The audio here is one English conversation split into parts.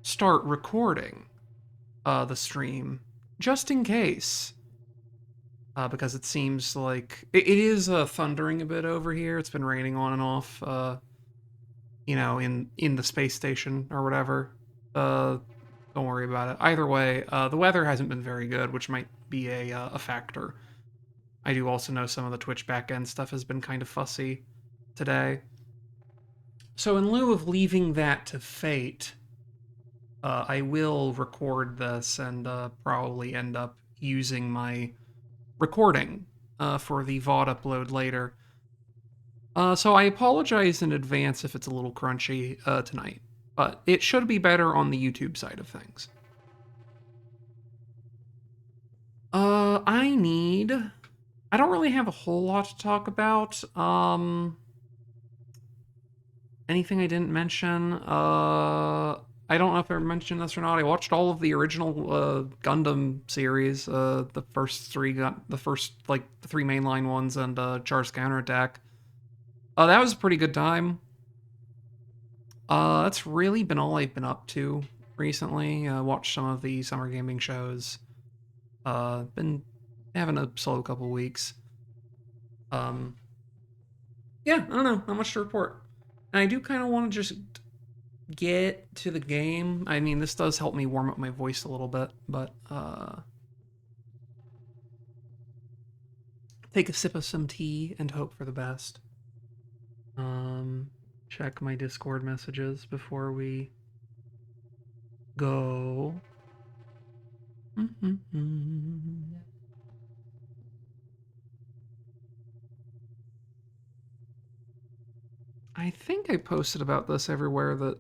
start recording the stream just in case. Because it seems like it is thundering a bit over here. It's been raining on and off, in the space station or whatever. Uh, don't worry about it. Either way, the weather hasn't been very good, which might be a factor. I do also know some of the Twitch backend stuff has been kind of fussy today. So in lieu of leaving that to fate, I will record this and probably end up using my recording for the VOD upload later. So I apologize in advance if it's a little crunchy tonight, but it should be better on the YouTube side of things. I don't really have a whole lot to talk about. Anything I didn't mention? I don't know if I mentioned this or not. I watched all of the original Gundam series, the first the three mainline ones, and Char's Counterattack. That was a pretty good time. That's really been all I've been up to recently. Watched some of the summer gaming shows. Been having a slow couple weeks. Yeah, I don't know, not much to report. And I do kind of want to just get to the game. I mean, this does help me warm up my voice a little bit, but take a sip of some tea and hope for the best. Check my Discord messages before we go. I think I posted about this everywhere that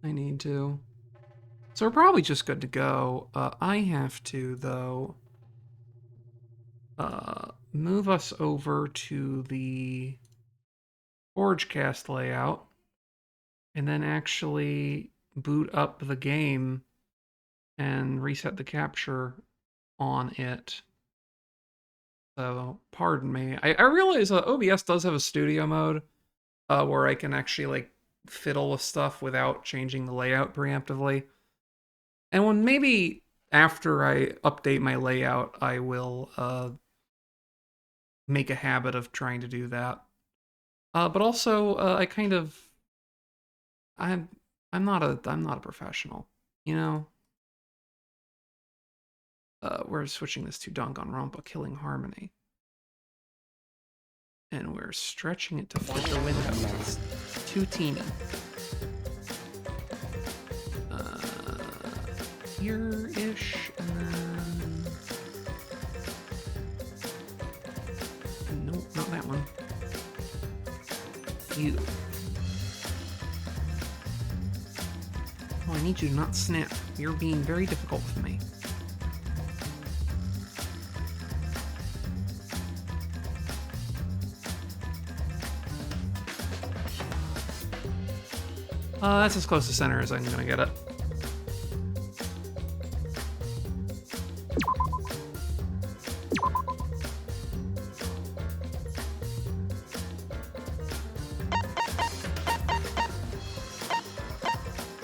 I need to. So we're probably just good to go. I have to, though, move us over to the ForgeCast layout and then actually boot up the game and reset the capture on it. So, pardon me. I realize OBS does have a studio mode where I can actually like fiddle with stuff without changing the layout preemptively. And when maybe after I update my layout, I will make a habit of trying to do that. But also, I'm I'm not a professional, you know. We're switching this to Danganronpa Killing Harmony, and we're stretching it to fit the window. It's too teeny. Here-ish, and then... Nope, not that one. You. Oh, I need you to not snap. You're being very difficult with me. That's as close to center as I'm gonna get it.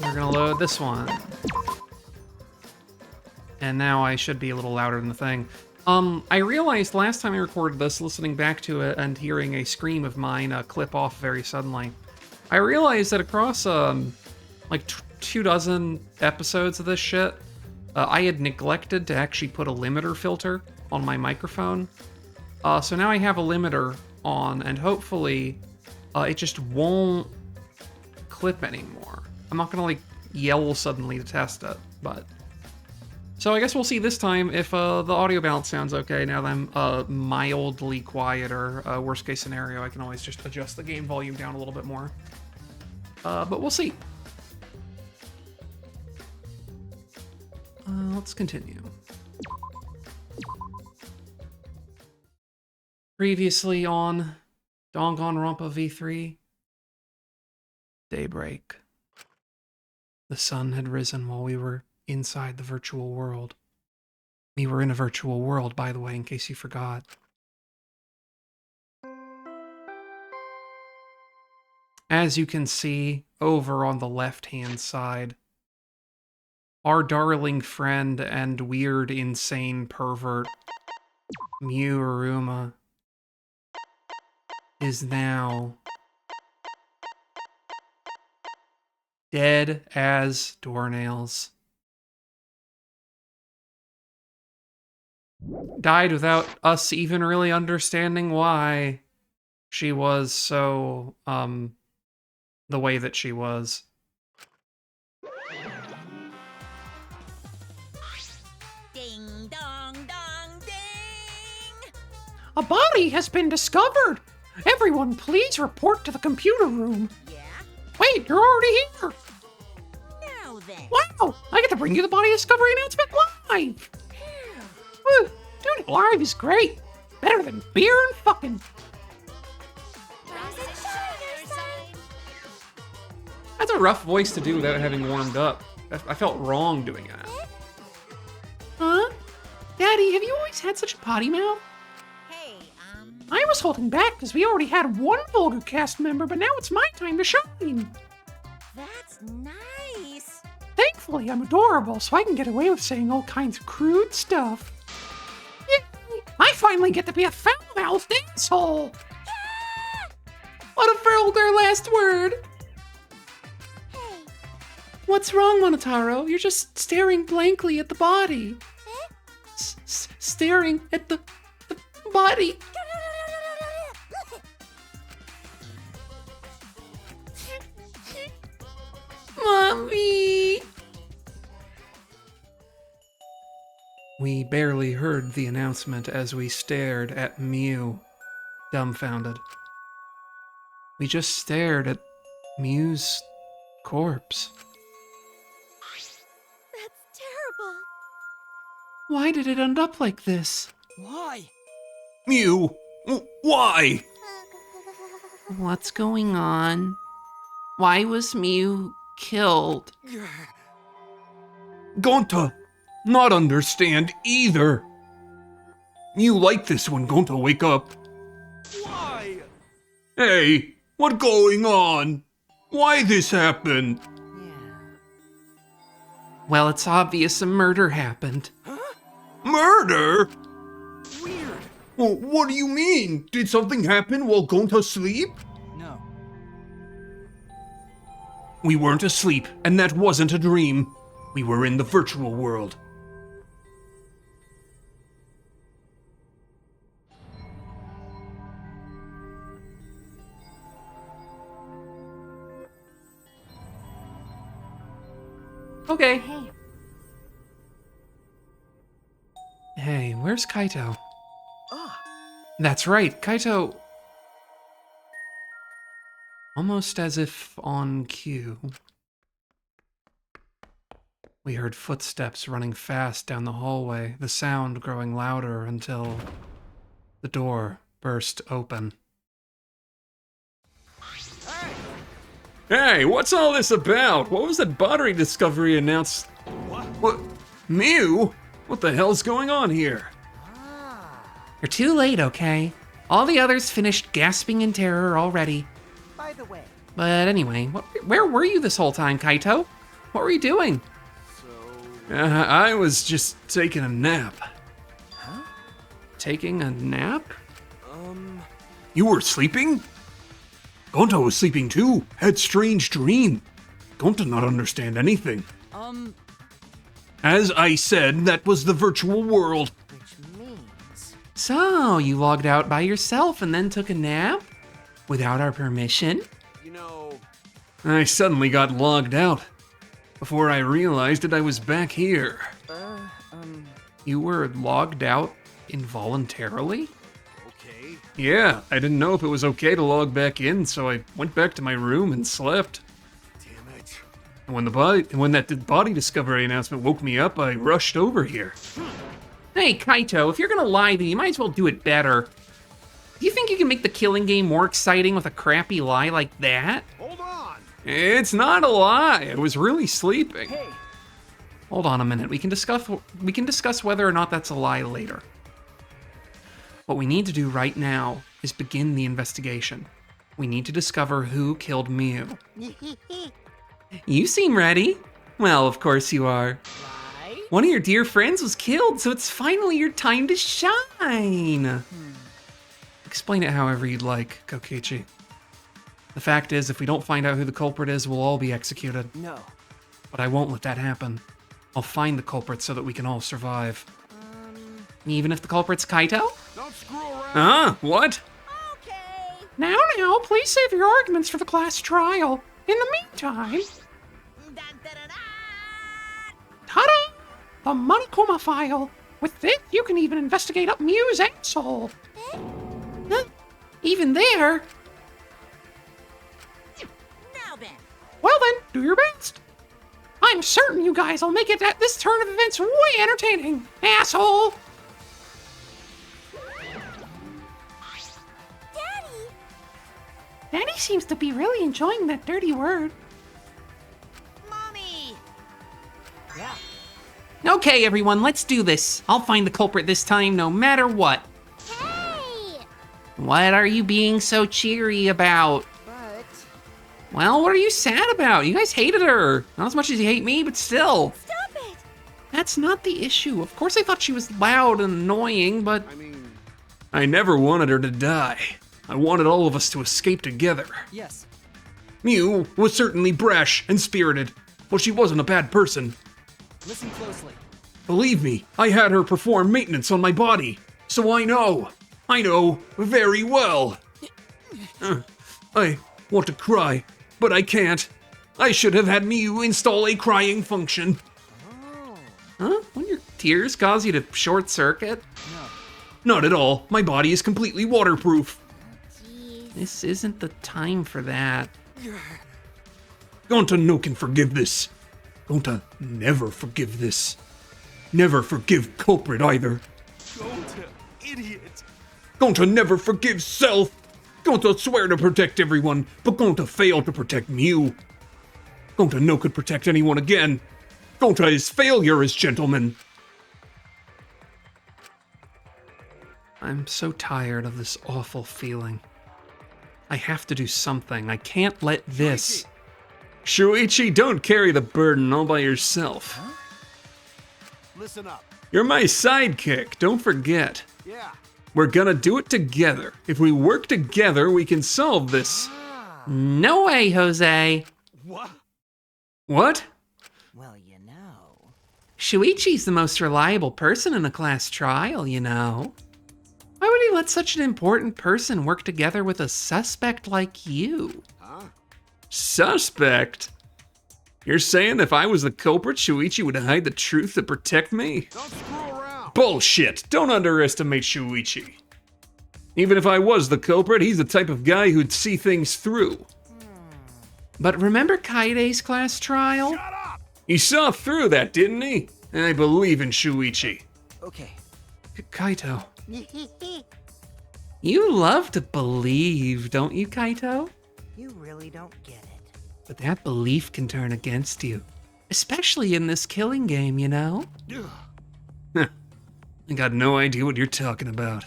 We're gonna load this one. And now I should be a little louder than the thing. I realized last time I recorded this, listening back to it and hearing a scream of mine clip off very suddenly, I realized that across like 24 episodes of this shit, I had neglected to actually put a limiter filter on my microphone. So now I have a limiter on, and hopefully it just won't clip anymore. I'm not gonna like yell suddenly to test it, but... So I guess we'll see this time if the audio balance sounds okay now that I'm mildly quieter. Worst case scenario, I can always just adjust the game volume down a little bit more. But we'll see. Let's continue. Previously on Danganronpa V3, daybreak. The sun had risen while we were inside the virtual world. We were in a virtual world, by the way, in case you forgot. As you can see over on the left-hand side, our darling friend and weird, insane pervert, Mew Aruma, is now dead as doornails. Died without us even really understanding why she was so, the way that she was. Ding dong dong ding! A body has been discovered. Everyone, please report to the computer room. Yeah? Wait, you're already here. Now then. Wow, I get to bring you the body discovery announcement live. Woo, doing it live is great. Better than beer and fucking. That's a rough voice to do without having warmed up. I felt wrong doing that. Huh? Daddy, have you always had such a potty mouth? Hey, I was holding back because we already had one vulgar cast member, but now it's my time to shine. that's nice. Thankfully, I'm adorable, so I can get away with saying all kinds of crude stuff. Yay! I finally get to be a foul-mouthed asshole. What a vulgar last word. Hey, What's wrong, Monotaro? You're just staring blankly at the body. Staring at the body. Mommy! We barely heard the announcement as we stared at Mew, dumbfounded. We just stared at Mew's corpse. that's terrible. Why did it end up like this? Why? Mew, why? What's going on? Why was Mew killed? Gonta, not understand either. You like this when Gonta wake up. Why? Hey, what going on? Why this happened? Well, it's obvious a murder happened. Murder? Weird. Well, what do you mean? Did something happen while Gonta sleep? No. We weren't asleep, and that wasn't a dream. We were in the virtual world. Okay. Hey, where's Kaito? Ah. That's right, Kaito. Almost as if on cue. We heard footsteps running fast down the hallway, the sound growing louder until the door burst open. Hey, what's all this about? What was that battery discovery announced? What? Mew? What the hell's going on here? You're too late, okay? All the others finished gasping in terror already. By the way, But anyway, where were you this whole time, Kaito? What were you doing? so I was just taking a nap. Huh? Taking a nap? You were sleeping? Gonta was sleeping too. Had strange dream. Gonta not understand anything. As I said, that was the virtual world. which means So, you logged out by yourself and then took a nap? Without our permission? you know. I suddenly got logged out. Before I realized it, I was back here. You were logged out involuntarily? Okay. Yeah, I didn't know if it was okay to log back in, so I went back to my room and slept. Damn it. And when that body discovery announcement woke me up, I rushed over here. Hey, Kaito, if you're gonna lie, then you might as well do it better. Do you think you can make the killing game more exciting with a crappy lie like that? Hold on. It's not a lie. I was really sleeping. Hey. Hold on a minute. We can discuss whether or not that's a lie later. What we need to do right now is begin the investigation. We need to discover who killed Mew. You seem ready. Well, of course you are. One of your dear friends was killed, so it's finally your time to shine. Explain it however you'd like, Kokichi. The fact is, if we don't find out who the culprit is, we'll all be executed. No. But I won't let that happen. I'll find the culprit so that we can all survive. Even if the culprit's Kaito? Don't screw around. What? Okay. Now, please save your arguments for the class trial. In the meantime, Dun, dun, dun, dun. ta-da! The Monokuma file. With this, you can even investigate up Mew's asshole. Huh? Even there? Now then. Well then, do your best. I'm certain you guys will make it at this turn of events way entertaining, asshole! Daddy. Daddy seems to be really enjoying that dirty word. Mommy. Yeah. Okay, everyone, let's do this. I'll find the culprit this time, no matter what. Hey. What are you being so cheery about? But. Well, what are you sad about? You guys hated her. Not as much as you hate me, but still. Stop it. That's not the issue. Of course I thought she was loud and annoying, but I mean, I never wanted her to die. I wanted all of us to escape together. Yes. Mew was certainly brash and spirited, but she wasn't a bad person. Listen closely. Believe me, I had her perform maintenance on my body, so I know very well. I want to cry, but I can't. I should have had Mew install a crying function. Huh? When your tears cause you to short circuit? No. Not at all. My body is completely waterproof. Jeez. This isn't the time for that. Gonta no can forgive this. Gonta never forgive this. Never forgive culprit either. Gonta, idiot. Gonta never forgives self. Gonta swear to protect everyone, but Gonta failed to protect Mew. Gonta no could protect anyone again. Gonta is failure as gentleman. I'm so tired of this awful feeling. I have to do something. I can't let this. Shuichi, don't carry the burden all by yourself. Listen up. You're my sidekick, don't forget. Yeah. We're gonna do it together. If we work together, we can solve this. No way, Jose. What? What? Well, you know. Shuichi's the most reliable person in a class trial, you know. Why would he let such an important person work together with a suspect like you? Huh? Suspect? You're saying if I was the culprit, Shuichi would hide the truth to protect me? Don't screw around. Bullshit! Don't underestimate Shuichi. Even if I was the culprit, he's the type of guy who'd see things through. But remember Kaide's class trial? Shut up. He saw through that, didn't he? And I believe in Shuichi. Okay. Kaito, you love to believe, don't you, Kaito? You really don't get it. But that belief can turn against you. Especially in this killing game, you know? Ugh. I got no idea what you're talking about.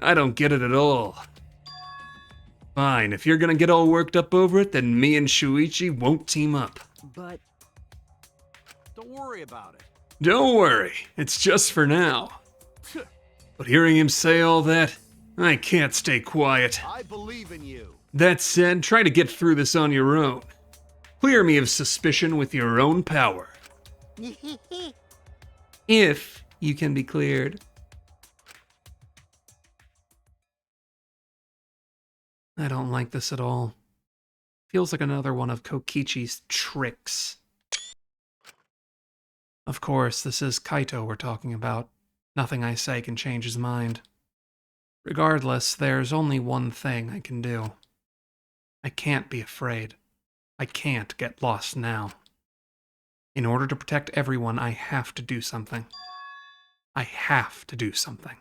I don't get it at all. Fine, if you're gonna get all worked up over it, then me and Shuichi won't team up. But Don't worry about it. Don't worry, it's just for now. But hearing him say all that, I can't stay quiet. I believe in you. That said, try to get through this on your own. Clear me of suspicion with your own power. If you can be cleared. I don't like this at all. Feels like another one of Kokichi's tricks. Of course, this is Kaito we're talking about. Nothing I say can change his mind. Regardless, there's only one thing I can do. I can't be afraid. I can't get lost now. In order to protect everyone, I have to do something. I have to do something.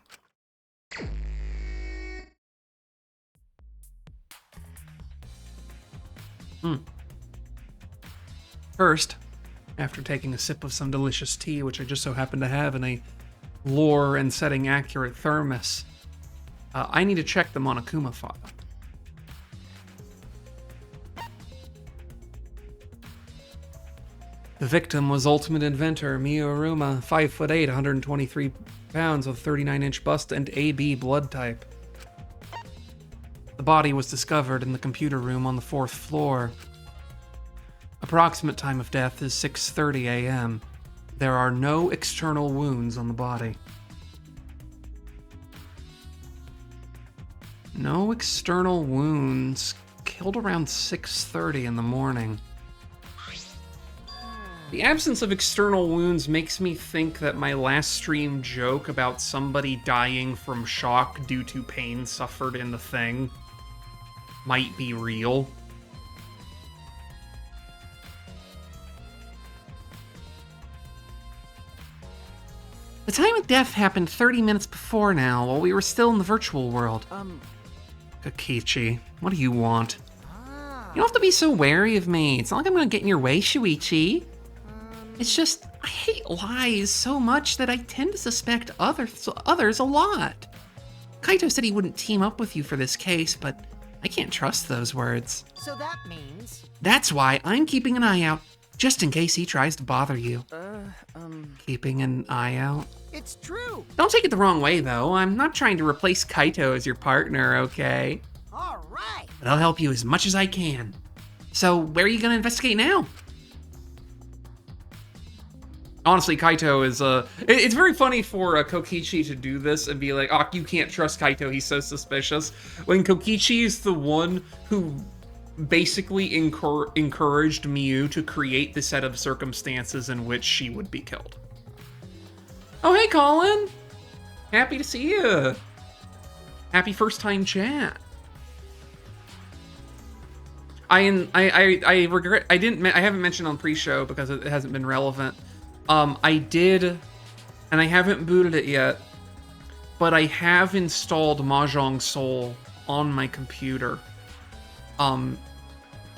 First, after taking a sip of some delicious tea, which I just so happen to have in a lore and setting accurate thermos, I need to check the Monokuma file. The victim was Ultimate Inventor Miyoruma, 5'8", 123 pounds, with a 39-inch bust and AB blood type. The body was discovered in the computer room on the 4th floor. Approximate time of death is 6:30 a.m. There are no external wounds on the body. No external wounds. Killed around 6:30 in the morning. The absence of external wounds makes me think that my last stream joke about somebody dying from shock due to pain suffered in the thing might be real. The time of death happened 30 minutes before now, while we were still in the virtual world. Kokichi, what do you want? You don't have to be so wary of me. It's not like I'm gonna get in your way, Shuichi. It's just, I hate lies so much that I tend to suspect others a lot. Kaito said he wouldn't team up with you for this case, but I can't trust those words. So that means... That's why I'm keeping an eye out, just in case he tries to bother you. Keeping an eye out? It's true! Don't take it the wrong way, though. I'm not trying to replace Kaito as your partner, okay? Alright! But I'll help you as much as I can. So, where are you gonna investigate now? Honestly, Kaito is, it's very funny for Kokichi to do this and be like, oh, you can't trust Kaito, he's so suspicious. When Kokichi is the one who basically encouraged Miyu to create the set of circumstances in which she would be killed. Oh, hey, Colin! Happy to see you. Happy first time chat. I regret, I haven't mentioned on pre-show because it hasn't been relevant. I did, and I haven't booted it yet, but I have installed Mahjong Soul on my computer,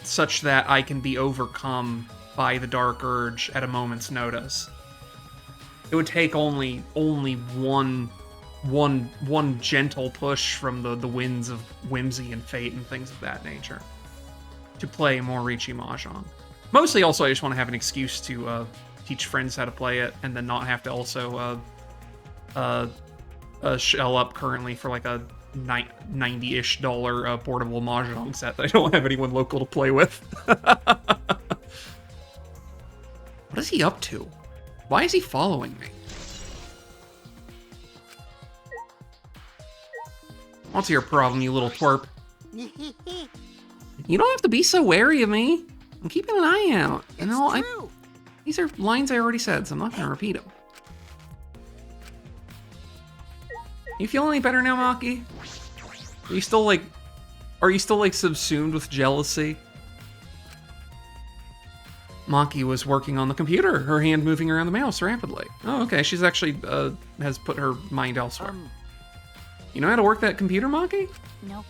such that I can be overcome by the Dark Urge at a moment's notice. It would take only one gentle push from the winds of whimsy and fate and things of that nature to play more Morichi Mahjong. Mostly also I just want to have an excuse to teach friends how to play it and then not have to also shell up currently for like a $90-ish portable Mahjong set that I don't have anyone local to play with. What is he up to? Why is he following me? What's your problem, you little twerp? You don't have to be so wary of me. I'm keeping an eye out. You know, true! these are lines I already said, so I'm not gonna repeat them. You feel any better now, Maki? Are you still like subsumed with jealousy? Maki was working on the computer, her hand moving around the mouse rapidly. Oh, okay, she's actually, has put her mind elsewhere. You know how to work that computer, Maki? Nope.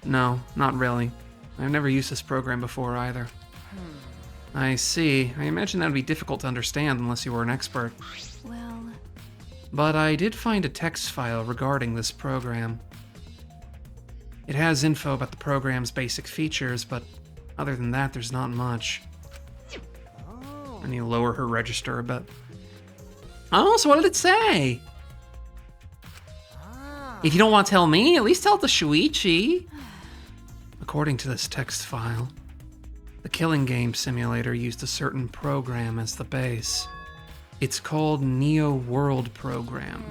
No, not really. I've never used this program before either. I see. I imagine that would be difficult to understand unless you were an expert. Well, But I did find a text file regarding this program. It has info about the program's basic features, but other than that, there's not much. I need to lower her register a bit. Oh, so what did it say? If you don't want to tell me, at least tell it to Shuichi. According to this text file, the killing game simulator used a certain program as the base. It's called Neo World Program.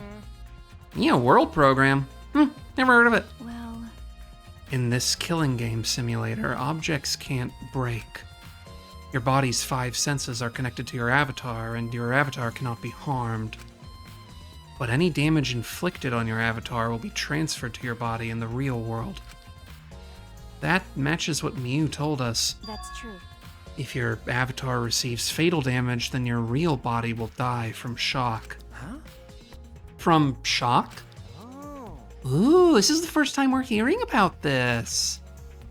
Neo World Program? Never heard of it. well, In this killing game simulator, objects can't break. Your body's 5 senses are connected to your avatar, and your avatar cannot be harmed. But any damage inflicted on your avatar will be transferred to your body in the real world. That matches what Miyu told us. that's true. If your avatar receives fatal damage, then your real body will die from shock. Huh? From shock? Oh. Ooh, this is the first time we're hearing about this.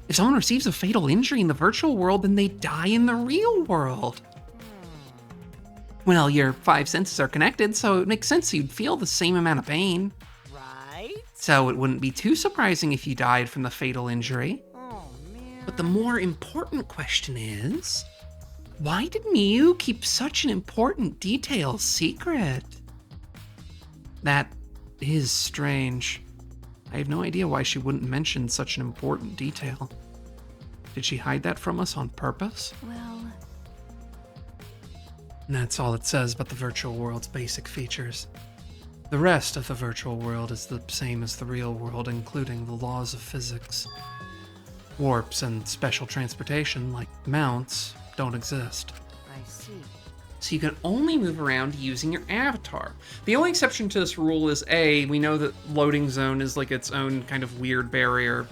If someone receives a fatal injury in the virtual world, then they die in the real world. Well, your 5 senses are connected, so it makes sense you'd feel the same amount of pain. Right? So it wouldn't be too surprising if you died from the fatal injury. Oh, man. But the more important question is, Why did Miyu keep such an important detail secret? That is strange. I have no idea why she wouldn't mention such an important detail. Did she hide that from us on purpose? Well, And that's all it says about the virtual world's basic features. The rest of the virtual world is the same as the real world, including the laws of physics. Warps and special transportation, like mounts, don't exist. I see. So you can only move around using your avatar. The only exception to this rule is A, we know that loading zone is like its own kind of weird barrier.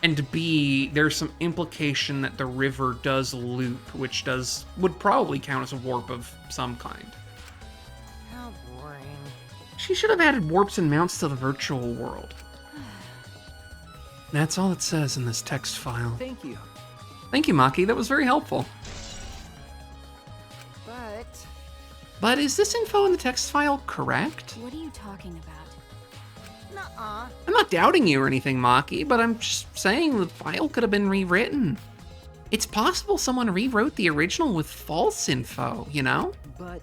And B, there's some implication that the river does loop, which would probably count as a warp of some kind. How boring. She should have added warps and mounts to the virtual world. That's all it says in this text file. Thank you. Thank you, Maki. That was very helpful. But is this info in the text file correct? what are you talking about? Nuh-uh. I'm not doubting you or anything, Maki, but I'm just saying the file could have been rewritten. It's possible someone rewrote the original with false info, you know? But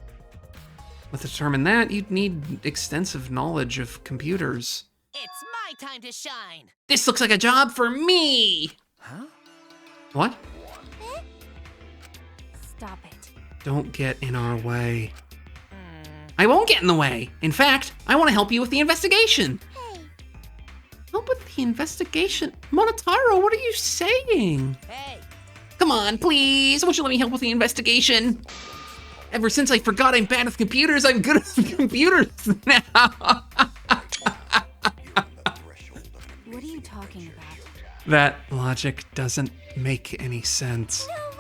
To determine that, you'd need extensive knowledge of computers. it's my time to shine. This looks like a job for me! Huh? What? Stop it. Don't get in our way. I won't get in the way. In fact, I want to help you with the investigation. Hey, Help with the investigation? Monotaro, what are you saying? Hey, Come on, please. Won't you let me help with the investigation? Ever since I forgot I'm bad with computers, I'm good with computers now. what are you talking about? That logic doesn't make any sense. No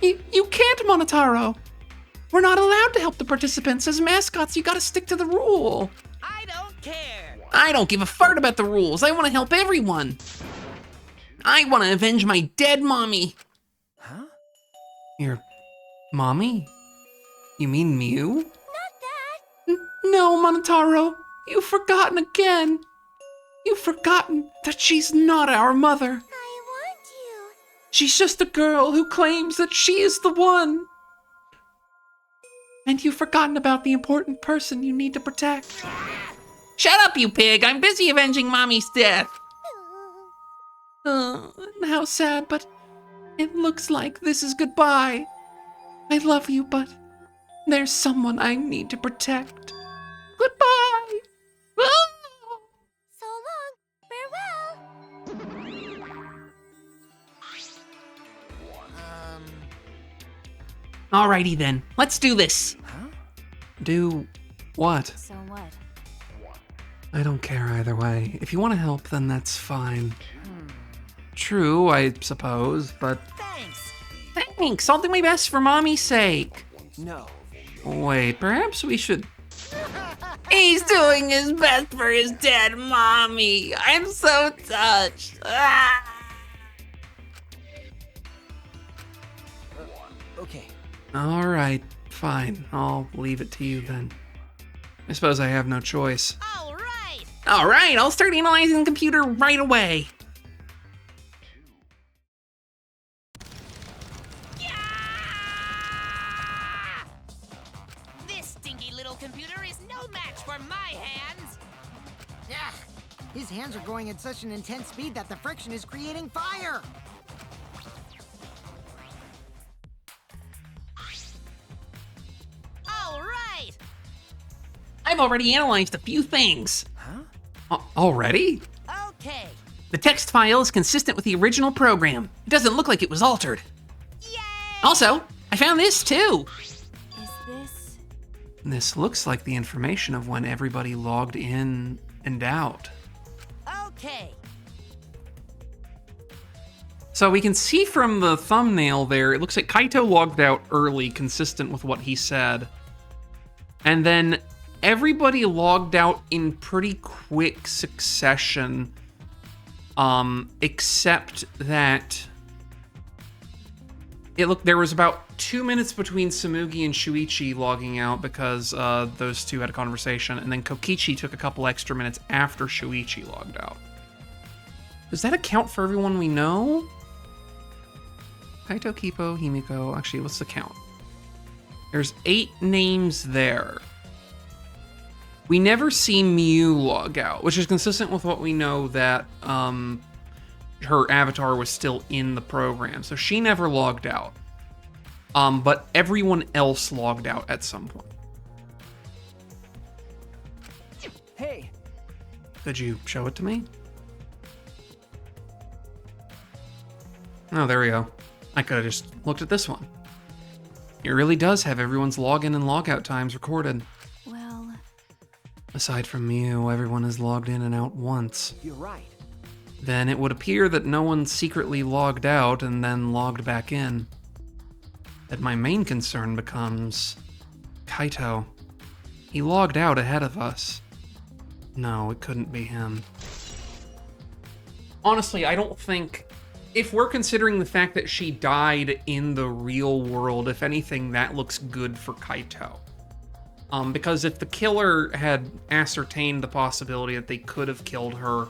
way! You can't, Monotaro. We're not allowed to help the participants. As mascots, you gotta stick to the rule. I don't care. I don't give a fart about the rules. I want to help everyone. I want to avenge my dead mommy. Huh? Your mommy? You mean Mew? Not that! No, Monotaro. You've forgotten again. You've forgotten that she's not our mother. I want you. She's just a girl who claims that she is the one. And you've forgotten about the important person you need to protect. Shut up, you pig! I'm busy avenging Mommy's death. How sad, but it looks like this is goodbye. I love you, but there's someone I need to protect. Goodbye! Ah! So long. Farewell. Alrighty then, let's do this. Huh? Do what? So what? I don't care either way. If you want to help, then that's fine. True, I suppose, but Thanks. thanks. I'll do my best for Mommy's sake. No. Wait, perhaps we should... He's doing his best for his dead mommy. I'm so touched. Ah! Okay. All right, fine. I'll leave it to you then. I suppose I have no choice. All right. All right, I'll start analyzing the computer right away. This stinky little computer is no match for my hands. Yeah, his hands are going at such an intense speed that the friction is creating fire. All right. I've already analyzed a few things. Huh? Already? Okay. The text file is consistent with the original program. It doesn't look like it was altered. Yay! Also, I found this too. Is this... This looks like the information of when everybody logged in and out. Okay. So we can see from the thumbnail there, it looks like Kaito logged out early, consistent with what he said. And then everybody logged out in pretty quick succession, except that there was about 2 minutes between Samugi and Shuichi logging out because those two had a conversation, and then Kokichi took a couple extra minutes after Shuichi logged out. Does that account for everyone we know? Kaito, Kipo, Himiko. Actually, what's the count? There's 8 names there. We never see Miu log out, which is consistent with what we know that her avatar was still in the program. So she never logged out. But everyone else logged out at some point. Hey, Could you show it to me? Oh, there we go. I could have just looked at this one. It really does have everyone's login and logout times recorded. Well, Aside from Mew, everyone is logged in and out once. you're right. Then it would appear that no one secretly logged out and then logged back in. That my main concern becomes Kaito. He logged out ahead of us. No, it couldn't be him. Honestly, I don't think... If we're considering the fact that she died in the real world, if anything, that looks good for Kaito. Because if the killer had ascertained the possibility that they could have killed her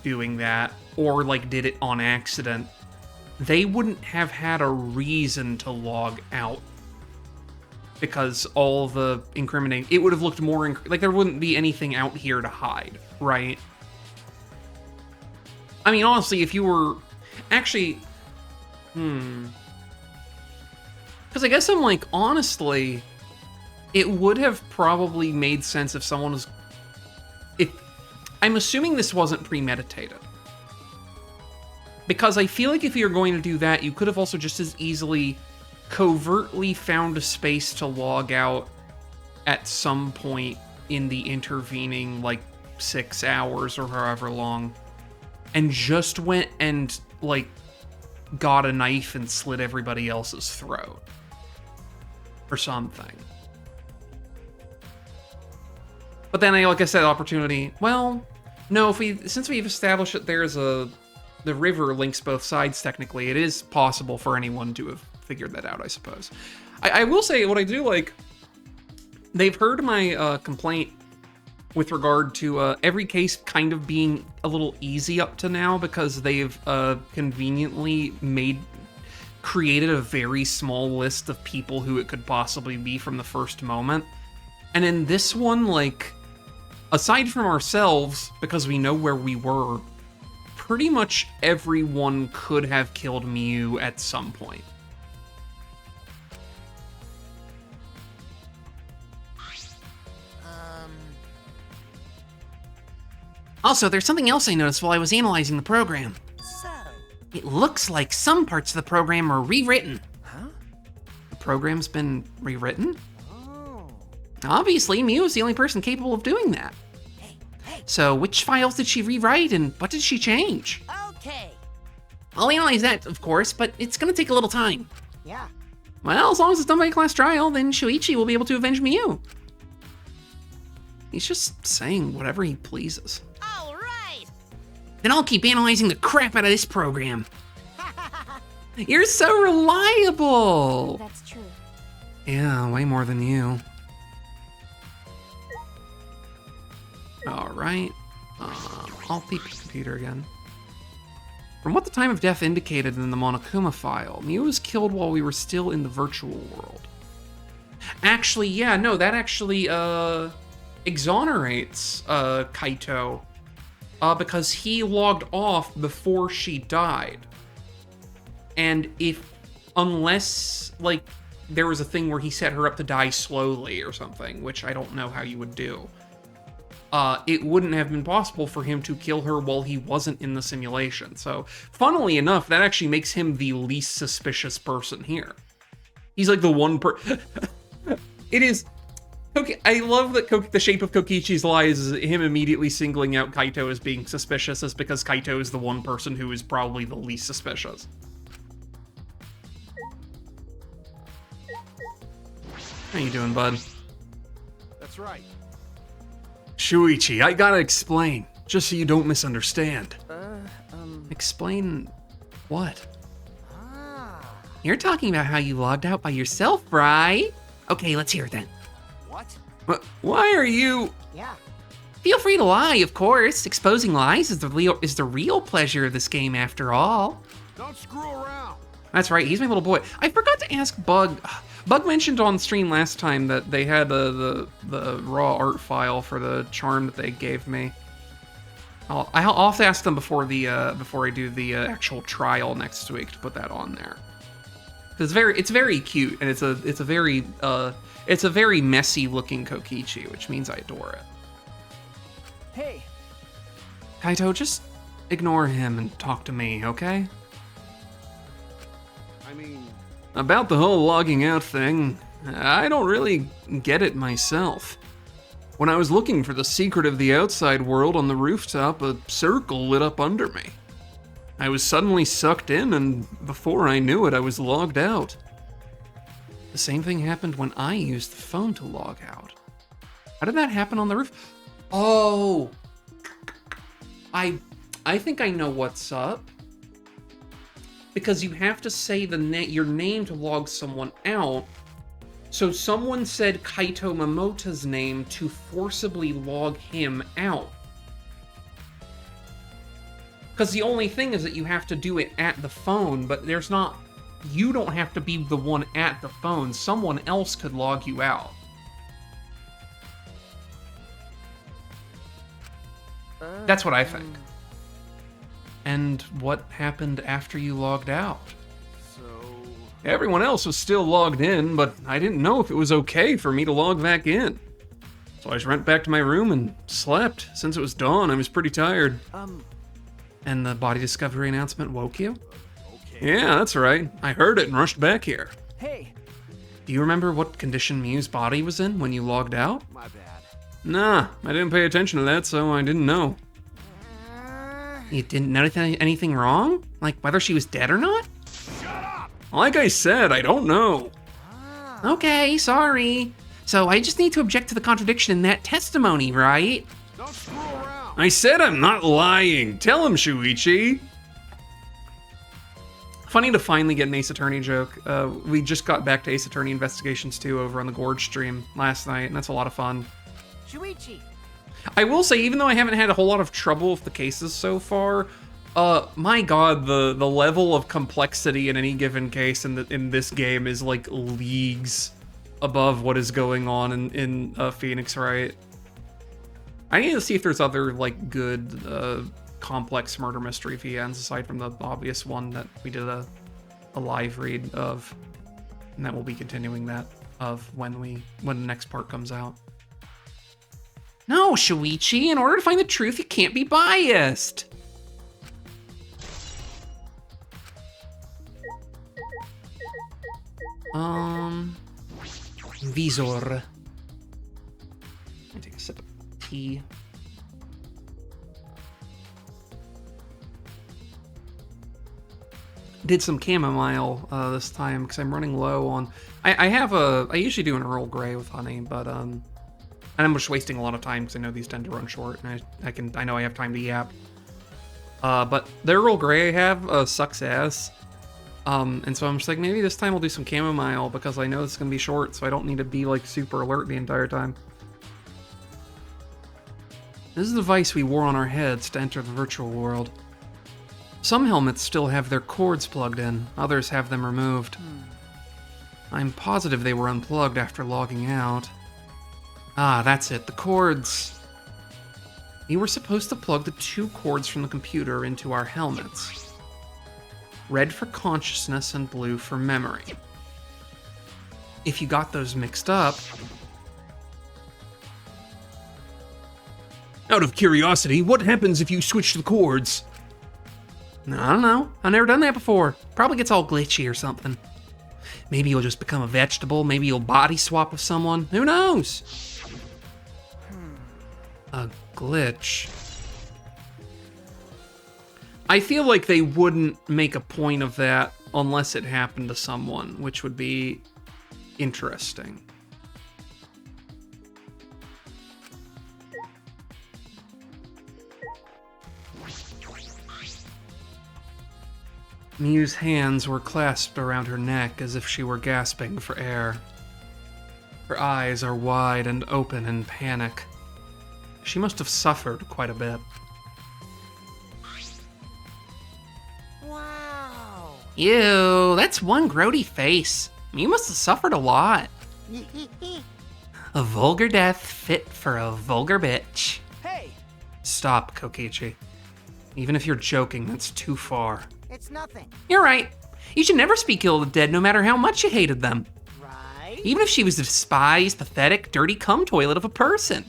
doing that, or like did it on accident, they wouldn't have had a reason to log out. Because all the incriminating... It would have looked more... like, there wouldn't be anything out here to hide, right? I mean, honestly, if you were... Actually... Because I guess I'm like, honestly... It would have probably made sense if someone was... I'm assuming this wasn't premeditated. Because I feel like if you're going to do that, you could have also just as easily covertly found a space to log out at some point in the intervening, like, 6 hours or however long, and just went and, like, got a knife and slit everybody else's throat. Or something. But then, like I said, opportunity, well, no, since we've established that there's the river links both sides, technically, it is possible for anyone to have figured that out, I suppose. I will say, what I do like, they've heard my complaint with regard to every case kind of being a little easy up to now, because they've conveniently created a very small list of people who it could possibly be from the first moment. And in this one, like, aside from ourselves, because we know where we were, pretty much everyone could have killed Miu at some point. Also, there's something else I noticed while I was analyzing the program. So, It looks like some parts of the program are rewritten. huh? The program's been rewritten? Oh. Obviously, Miu is the only person capable of doing that. Hey, hey. So, which files did she rewrite, and what did she change? Okay. I'll analyze that, of course, but it's gonna take a little time. Yeah. Well, as long as it's done by a class trial, then Shuichi will be able to avenge Miu. He's just saying whatever he pleases. All right. Then I'll keep analyzing the crap out of this program. You're so reliable! that's true. Yeah, way more than you. Alright. I'll peep the computer again. From what the time of death indicated in the Monokuma file, Miu was killed while we were still in the virtual world. Actually, yeah, no, that actually, exonerates, Kaito. Because he logged off before she died. And unless, like, there was a thing where he set her up to die slowly or something, which I don't know how you would do, it wouldn't have been possible for him to kill her while he wasn't in the simulation. So, funnily enough, that actually makes him the least suspicious person here. He's like the one It is... I love that the shape of Kokichi's lies is him immediately singling out Kaito as being suspicious, is because Kaito is the one person who is probably the least suspicious. How you doing, bud? That's right. Shuichi, I gotta explain, just so you don't misunderstand. Explain what? Ah. You're talking about how you logged out by yourself, right? Okay, let's hear it then. What? Why are you... Yeah. Feel free to lie, of course. Exposing lies is the real pleasure of this game, after all. Don't screw around. That's right, he's my little boy. I forgot to ask Bug. Bug mentioned on stream last time that they had the raw art file for the charm that they gave me. I'll have to ask them before I do the actual trial next week to put that on there. It's very cute, and it's a very messy looking Kokichi, which means I adore it. Hey, Kaito, just ignore him and talk to me, okay? I mean, About the whole logging out thing, I don't really get it myself. When I was looking for the secret of the outside world on the rooftop, a circle lit up under me. I was suddenly sucked in, and before I knew it, I was logged out. The same thing happened when I used the phone to log out. How did that happen on the roof? Oh, I think I know what's up. Because you have to say your name to log someone out. So someone said Kaito Momota's name to forcibly log him out. Because the only thing is that you have to do it at the phone, but you don't have to be the one at the phone. Someone else could log you out. That's what I think. And what happened after you logged out? so... Everyone else was still logged in, but I didn't know if it was okay for me to log back in. So I just went back to my room and slept. Since it was dawn, I was pretty tired. And the body discovery announcement woke you? Okay. Yeah, that's right. I heard it and rushed back here. hey, Do you remember what condition Miu's body was in when you logged out? My bad. Nah, I didn't pay attention to that, so I didn't know. You didn't notice anything wrong? Like whether she was dead or not? Shut up! Like I said, I don't know. Okay, sorry. So I just need to object to the contradiction in that testimony, right? Don't screw around! I said I'm not lying. Tell him, Shuichi. Funny to finally get an Ace Attorney joke. We just got back to Ace Attorney Investigations 2 over on the Gorge stream last night, and that's a lot of fun. Shuichi. I will say, even though I haven't had a whole lot of trouble with the cases so far, my god, the level of complexity in any given case in this game is like leagues above what is going on in Phoenix Wright. I need to see if there's other like good complex murder mystery VNs aside from the obvious one that we did a live read of, and that we'll be continuing that of when the next part comes out. No, Shuichi, in order to find the truth, you can't be biased. Visor. Let me take a sip of tea. Did some chamomile this time because I'm running low on. I usually do an Earl Grey with honey, but and I'm just wasting a lot of time because I know these tend to run short, and I know I have time to yap. But the Earl Grey I have sucks ass. And so I'm just like, maybe this time we'll do some chamomile because I know it's gonna be short, so I don't need to be like super alert the entire time. This is the device we wore on our heads to enter the virtual world. Some helmets still have their cords plugged in, others have them removed. I'm positive they were unplugged after logging out. Ah, that's it, the cords. You were supposed to plug the 2 cords from the computer into our helmets. Red for consciousness and blue for memory. If you got those mixed up... Out of curiosity, what happens if you switch the cords? I don't know. I've never done that before. Probably gets all glitchy or something. Maybe you'll just become a vegetable. Maybe you'll body swap with someone. Who knows? A glitch. I feel like they wouldn't make a point of that unless it happened to someone, which would be interesting. Miu's hands were clasped around her neck as if she were gasping for air. Her eyes are wide and open in panic. She must have suffered quite a bit. Wow. Ew, that's one grody face. You must have suffered a lot. A vulgar death fit for a vulgar bitch. Hey! Stop, Kokichi. Even if you're joking, that's too far. It's nothing, You're right. You should never speak ill of the dead no matter how much you hated them. right? Even if she was a despised, pathetic, dirty cum toilet of a person.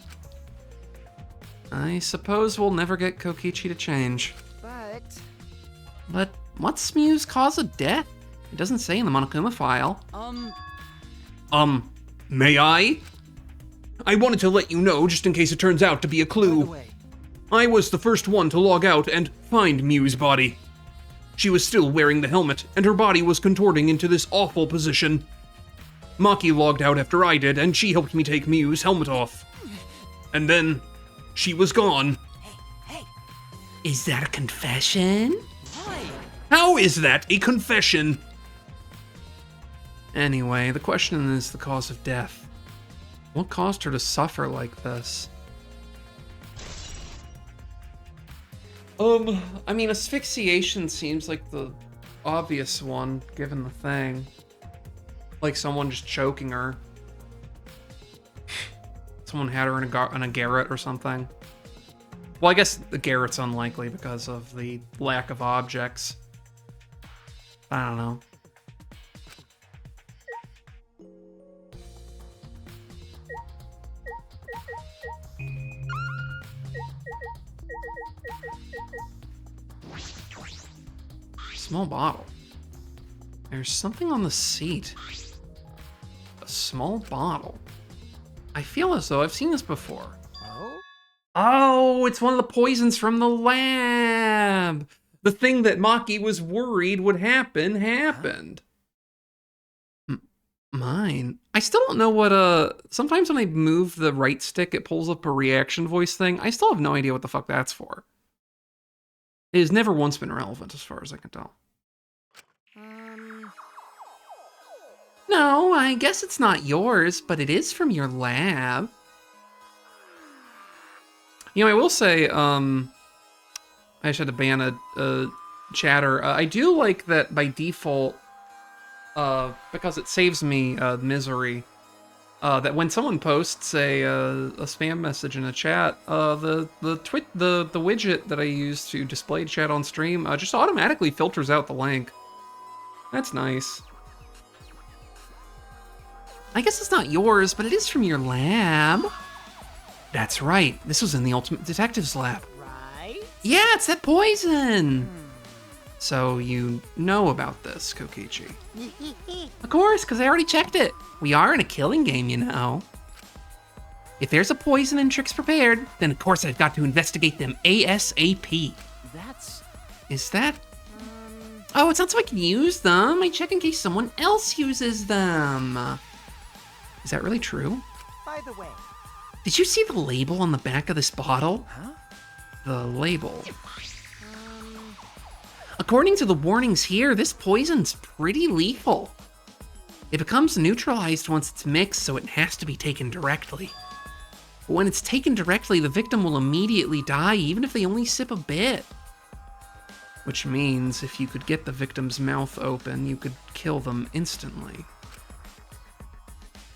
I suppose we'll never get Kokichi to change. But what's Mew's cause of death? It doesn't say in the Monokuma file. May I? I wanted to let you know just in case it turns out to be a by the clue. way, I was the first one to log out and find Mew's body. She was still wearing the helmet, and her body was contorting into this awful position. Maki logged out after I did, and she helped me take Mew's helmet off. And then, she was gone. hey, Is that a confession? why? How is that a confession? Anyway, the question is the cause of death. What caused her to suffer like this? I mean, asphyxiation seems like the obvious one, given the thing. Like someone just choking her. Someone had her in a garret or something. Well, I guess the garret's unlikely because of the lack of objects. I don't know. Small bottle. There's something on the seat. A small bottle. I feel as though I've seen this before. Oh? Oh, it's one of the poisons from the lab. The thing that Maki was worried would happen happened. Mine. I still don't know what sometimes when I move the right stick, it pulls up a reaction voice thing. I still have no idea what the fuck that's for. It has never once been relevant as far as I can tell. No, I guess it's not yours, but it is from your lab. You know, I will say, I just had to ban a chatter. I do like that by default, because it saves me misery, that when someone posts a spam message in a chat, the widget that I use to display chat on stream just automatically filters out the link. That's nice. I guess it's not yours, but it is from your lab. That's right. This was in the Ultimate Detective's lab. Right? Yeah, it's that poison. So you know about this, Kokichi. Of course, because I already checked it. We are in a killing game, you know. If there's a poison and tricks prepared, then of course I've got to investigate them ASAP. Is that? Oh, it's not so I can use them. I check in case someone else uses them. Is that really true? By the way, Did you see the label on the back of this bottle? Huh? The label. According to the warnings here, this poison's pretty lethal. It becomes neutralized once it's mixed, so it has to be taken directly. But when it's taken directly, the victim will immediately die, even if they only sip a bit. Which means if you could get the victim's mouth open, you could kill them instantly.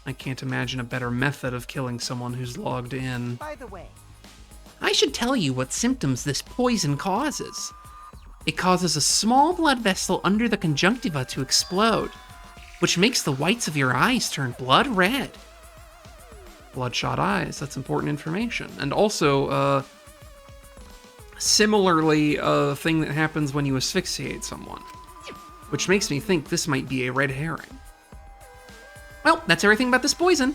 I can't imagine a better method of killing someone who's logged in. by the way, I should tell you what symptoms this poison causes. It causes a small blood vessel under the conjunctiva to explode, which makes the whites of your eyes turn blood red. Bloodshot eyes, that's important information. And also, similarly, a thing that happens when you asphyxiate someone, which makes me think this might be a red herring. Well, that's everything about this poison.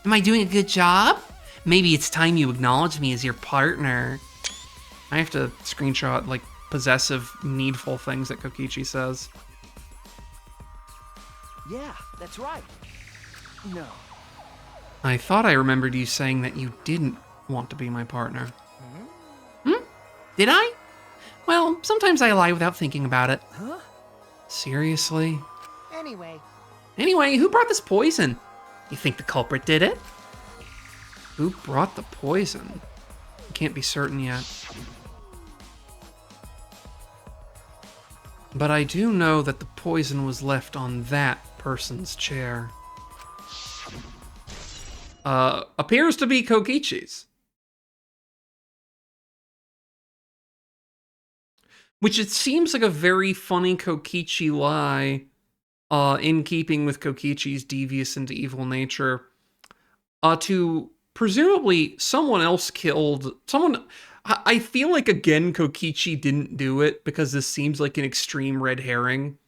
Am I doing a good job? Maybe it's time you acknowledge me as your partner. I have to screenshot, like, possessive, needful things that Kokichi says. Yeah, that's right. No. I thought I remembered you saying that you didn't want to be my partner. Did I? Well, sometimes I lie without thinking about it. Huh? Seriously? anyway, Who brought this poison? You think the culprit did it? Who brought the poison? I can't be certain yet. But I do know that the poison was left on that person's chair. Appears to be Kokichi's. Which it seems like a very funny Kokichi lie, in keeping with Kokichi's devious and evil nature. To presumably someone else killed someone. I feel like, again, Kokichi didn't do it because this seems like an extreme red herring.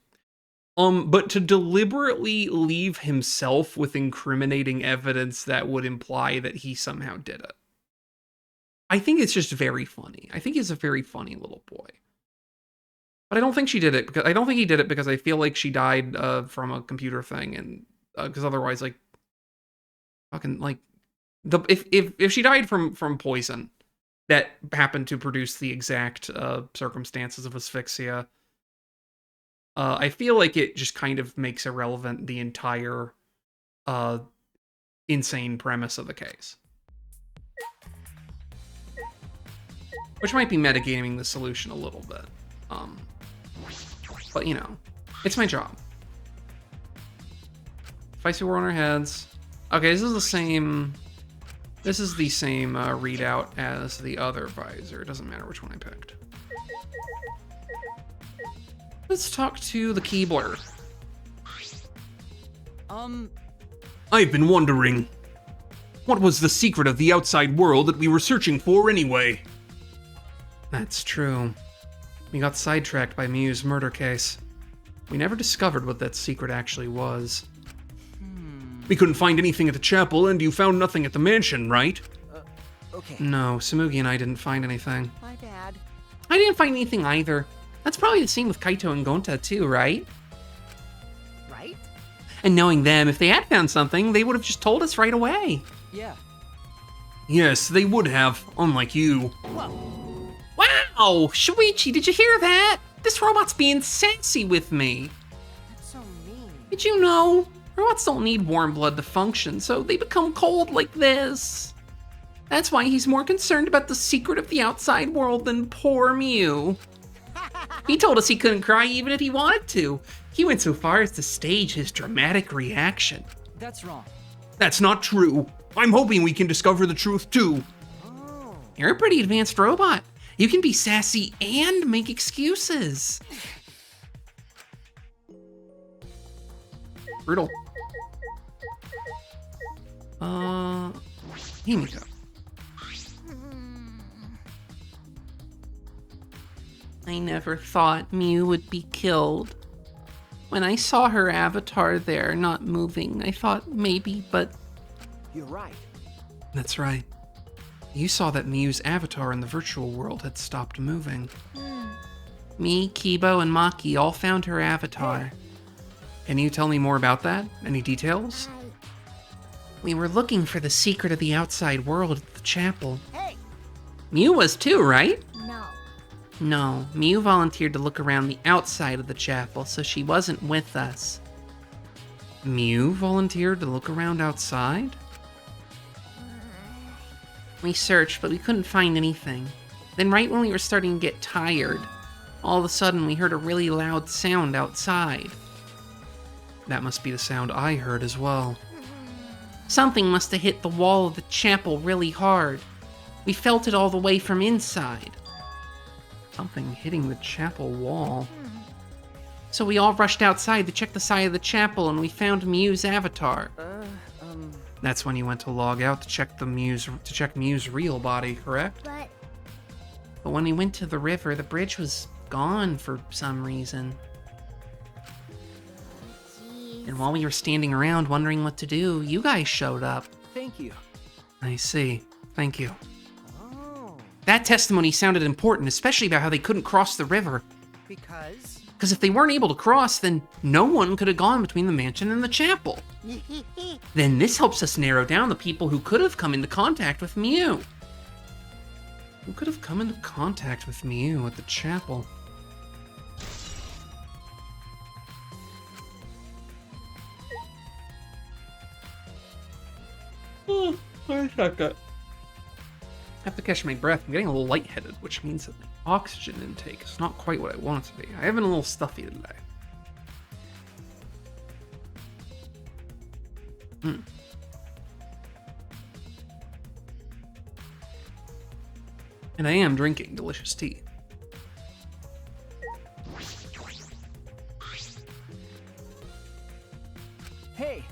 But to deliberately leave himself with incriminating evidence that would imply that he somehow did it. I think it's just very funny. I think he's a very funny little boy. But I don't think she did it because I don't think he did it because I feel like she died from a computer thing, and because otherwise, like, fucking like, if she died from poison that happened to produce the exact circumstances of asphyxia, I feel like it just kind of makes irrelevant the entire insane premise of the case. Which might be metagaming the solution a little bit. But, you know, it's my job. Feisty war on our heads. Okay, this is the same readout as the other visor. It doesn't matter which one I picked. Let's talk to the Keebler. I've been wondering, what was the secret of the outside world that we were searching for anyway? That's true. We got sidetracked by Miu's murder case. We never discovered what that secret actually was. We couldn't find anything at the chapel, and you found nothing at the mansion, right? Okay. No, Samugi and I didn't find anything. My bad. I didn't find anything either. That's probably the same with Kaito and Gonta too, right? Right? And knowing them, if they had found something, they would have just told us right away. Yeah. Yes, they would have, unlike you. Whoa. Wow! Shuichi, did you hear that? This robot's being sassy with me. That's so mean. Did you know? Robots don't need warm blood to function, so they become cold like this. That's why he's more concerned about the secret of the outside world than poor Miu. He told us he couldn't cry even if he wanted to. He went so far as to stage his dramatic reaction. That's wrong. That's not true. I'm hoping we can discover the truth too. You're a pretty advanced robot. You can be sassy and make excuses. Brutal. Himiko. I never thought Miu would be killed. When I saw her avatar there, not moving, I thought maybe, but... You're right. That's right. You saw that Miu's avatar in the virtual world had stopped moving. Me, Kibo, and Maki all found her avatar. Can you tell me more about that? Any details? We were looking for the secret of the outside world at the chapel. Hey! Miu was too, right? No. No, Miu volunteered to look around the outside of the chapel, so she wasn't with us. Miu volunteered to look around outside? We searched, but we couldn't find anything. Then right when we were starting to get tired, all of a sudden we heard a really loud sound outside. That must be the sound I heard as well. Something must have hit the wall of the chapel really hard. We felt it all the way from inside. Something hitting the chapel wall. So we all rushed outside to check the side of the chapel, and we found Miu's avatar. That's when you went to log out to check Miu's real body, correct? But when we went to the river, the bridge was gone for some reason. And while we were standing around wondering what to do, you guys showed up. Thank you. I see. Thank you. Oh. That testimony sounded important, especially about how they couldn't cross the river. Because? Because if they weren't able to cross, then no one could have gone between the mansion and the chapel. Then this helps us narrow down the people who could have come into contact with Miu. Who could have come into contact with Miu at the chapel? have to catch my breath. I'm getting a little lightheaded, which means that my oxygen intake is not quite what I want it to be. I have been a little stuffy today. And I am drinking delicious tea. Hey,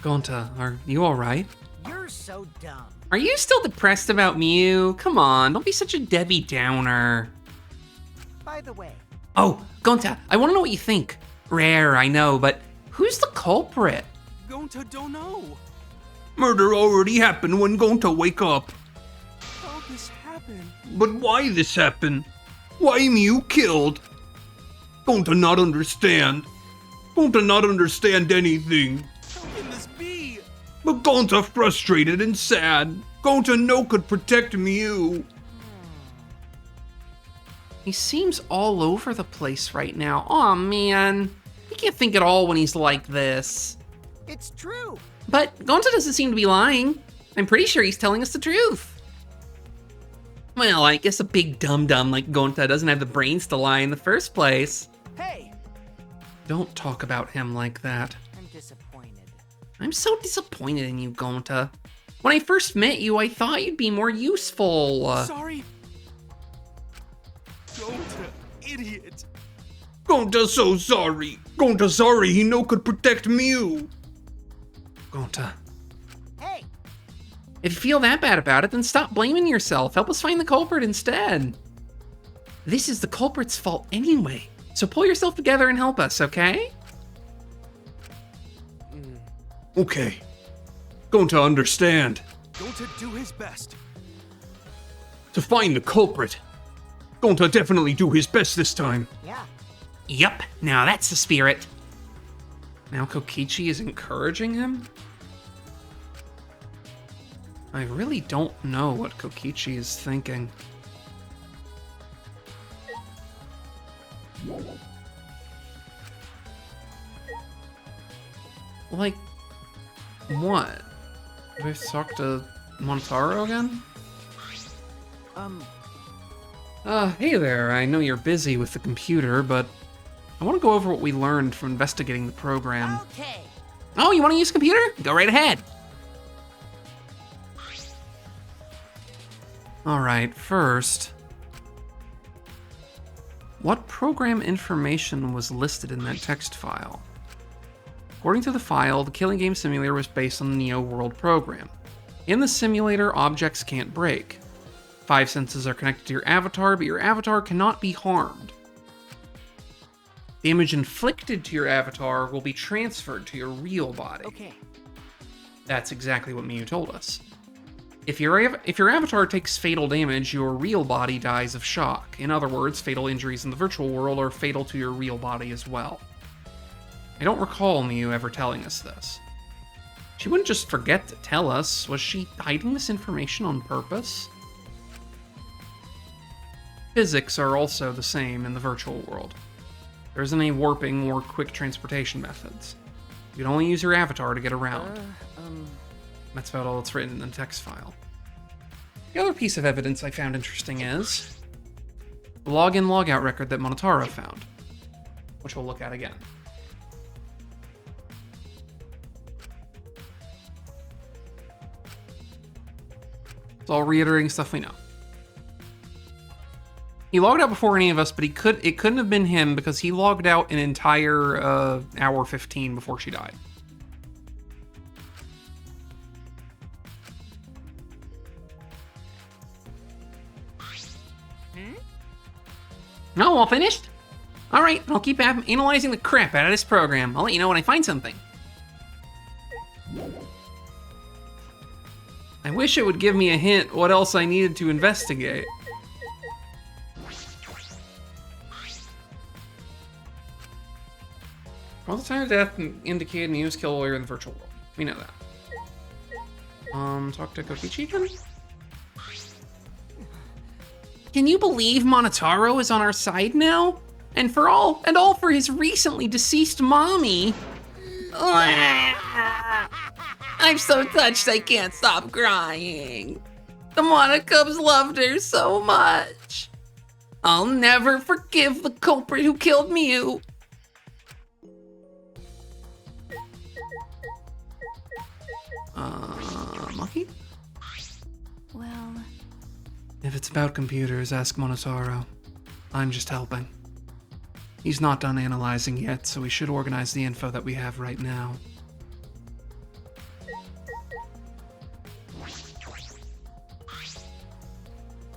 Gonta, are you alright? You're so dumb. Are you still depressed about Mew? Come on, don't be such a Debbie Downer. By the way, Oh, Gonta, I want to know what you think. Rare, I know, but who's the culprit? Gonta don't know. Murder already happened when Gonta wake up. How this happened? But why this happened? Why Mew killed? Gonta not understand. Gonta not understand anything. How can this be? But Gonta frustrated and sad. Gonta no could protect Mew. He seems all over the place right now. Aw, man. He can't think at all when he's like this. it's true. But Gonta doesn't seem to be lying. I'm pretty sure he's telling us the truth. Well, I guess a big dum-dum like Gonta doesn't have the brains to lie in the first place. hey! Don't talk about him like that. I'm disappointed. I'm so disappointed in you, Gonta. When I first met you, I thought you'd be more useful. Sorry. Gonta, idiot. Gonta so sorry. Gonta sorry he no could protect Mew. Gonta, Hey, if you feel that bad about it, then stop blaming yourself. Help us find the culprit instead. This is the culprit's fault anyway, so pull yourself together and help us, okay? Okay. Gonta understand. Gonta do his best. To find the culprit. Gonta definitely do his best this time. yeah. Yup, now that's the spirit. Now Kokichi is encouraging him? I really don't know what Kokichi is thinking. Like, what? Do we have to talk to Montaro again? Hey there, I know you're busy with the computer, but I want to go over what we learned from investigating the program. Okay. Oh, you want to use a computer? Go right ahead. Alright, first, what program information was listed in that text file? According to the file, the Killing Game Simulator was based on the Neo World program. In the simulator, objects can't break. 5 senses are connected to your avatar, but your avatar cannot be harmed. Damage inflicted to your avatar will be transferred to your real body. Okay. That's exactly what Miyu told us. If your avatar takes fatal damage, your real body dies of shock. In other words, fatal injuries in the virtual world are fatal to your real body as well. I don't recall Miyu ever telling us this. She wouldn't just forget to tell us. Was she hiding this information on purpose? Physics are also the same in the virtual world. There isn't any warping or quick transportation methods. You can only use your avatar to get around. That's about all that's written in the text file. The other piece of evidence I found interesting is the login logout record that Monotaro found, which we'll look at again. It's all reiterating stuff we know. He logged out before any of us, but it couldn't have been him because he logged out an entire hour 15 before she died. No, all finished? Alright, I'll keep analyzing the crap out of this program. I'll let you know when I find something. I wish it would give me a hint what else I needed to investigate. All the time of death indicated Mew's kill earlier in the virtual world. We know that. Talk to Kokichi again? Can you believe Monotaro is on our side now? And all for his recently deceased mommy. I'm so touched I can't stop crying. The Monocubs loved her so much. I'll never forgive the culprit who killed Mew. Monkey? Well, If it's about computers, ask Monotaro. I'm just helping. He's not done analyzing yet, so we should organize the info that we have right now.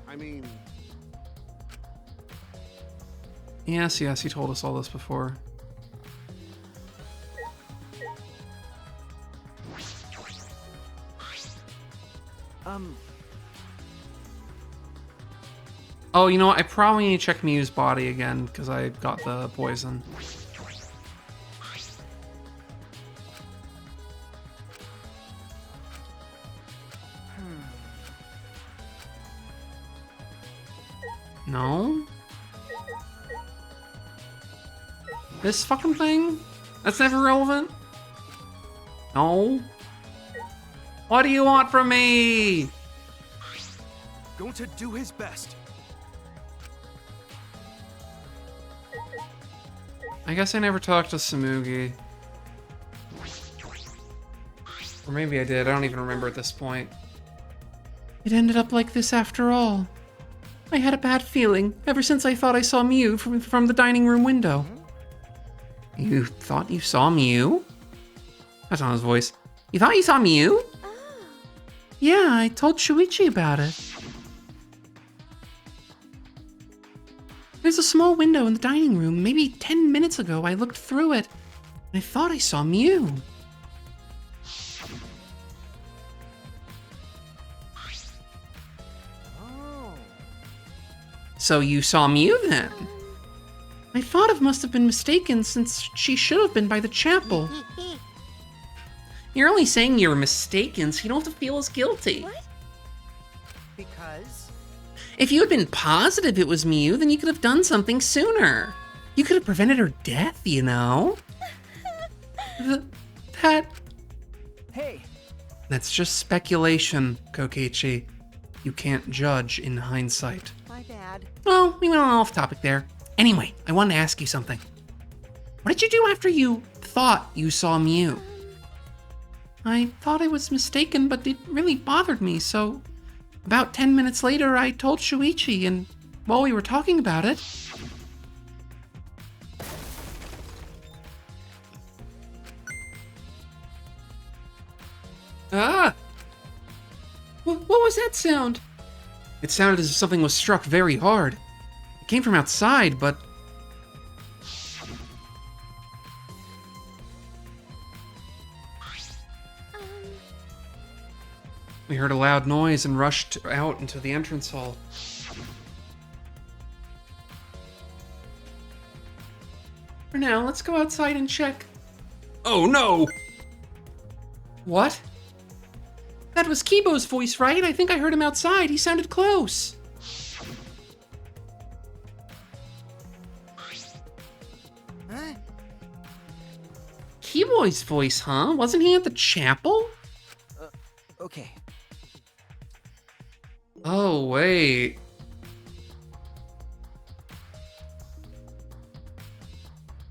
I mean, Yes, he told us all this before. Oh, you know what? I probably need to check Mew's body again, because I got the poison. No? This fucking thing? That's never relevant? No? What do you want from me? going to do his best. I guess I never talked to Samugi. Or maybe I did, I don't even remember at this point. It ended up like this after all. I had a bad feeling ever since I thought I saw Mew from the dining room window. You thought you saw Mew? That's not his voice. You thought you saw Mew? Yeah, I told Shuichi about it. There's a small window in the dining room. Maybe 10 minutes ago, I looked through it, and I thought I saw Mew. Oh. So you saw Mew then? I thought it must have been mistaken since she should have been by the chapel. You're only saying you were mistaken so you don't have to feel as guilty. What? Because? If you had been positive it was Mew, then you could have done something sooner. You could have prevented her death, you know? Hey, That's just speculation, Kokichi. You can't judge in hindsight. My bad. Oh, we went on off topic there. Anyway, I wanted to ask you something. What did you do after you thought you saw Mew? I thought I was mistaken, but it really bothered me, so about 10 minutes later I told Shuichi, and while we were talking about it... Ah! What was that sound? It sounded as if something was struck very hard. It came from outside, but... We heard a loud noise and rushed out into the entrance hall. For now, let's go outside and check. Oh no! What? That was Kibo's voice, right? I think I heard him outside. He sounded close. Huh? Kibo's voice, huh? Wasn't he at the chapel? okay. Oh, wait.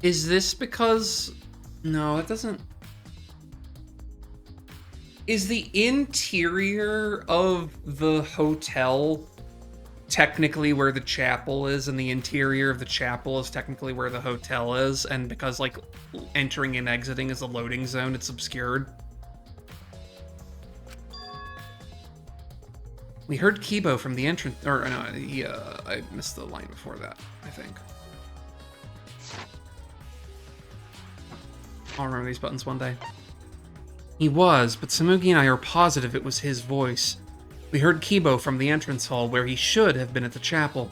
Is this because... No, it doesn't... Is the interior of the hotel technically where the chapel is, and the interior of the chapel is technically where the hotel is, and because, like, entering and exiting is a loading zone, it's obscured? We heard Kibo from the entrance, or no, I missed the line before that, I think. I'll remember these buttons one day. He was, but Samugi and I are positive it was his voice. We heard Kibo from the entrance hall where he should have been at the chapel.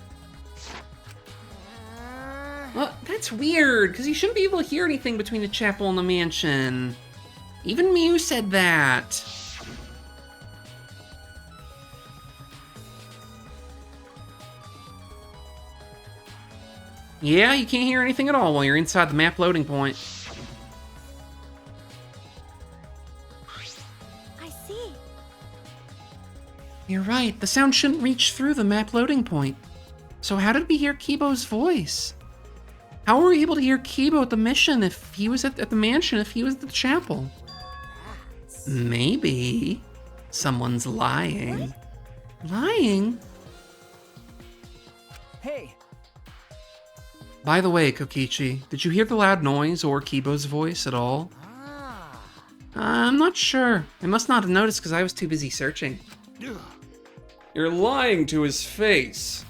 Well, that's weird, because he shouldn't be able to hear anything between the chapel and the mansion. Even Mew said that. Yeah, you can't hear anything at all while you're inside the map loading point. I see. You're right, the sound shouldn't reach through the map loading point. So how did we hear Kibo's voice? How were we able to hear Kibo at the mission if he was at the mansion, if he was at the chapel? Maybe someone's lying. Lying? Hey, By the way, Kokichi, did you hear the loud noise or Kibo's voice at all? Ah. I'm not sure. I must not have noticed because I was too busy searching. You're lying to his face.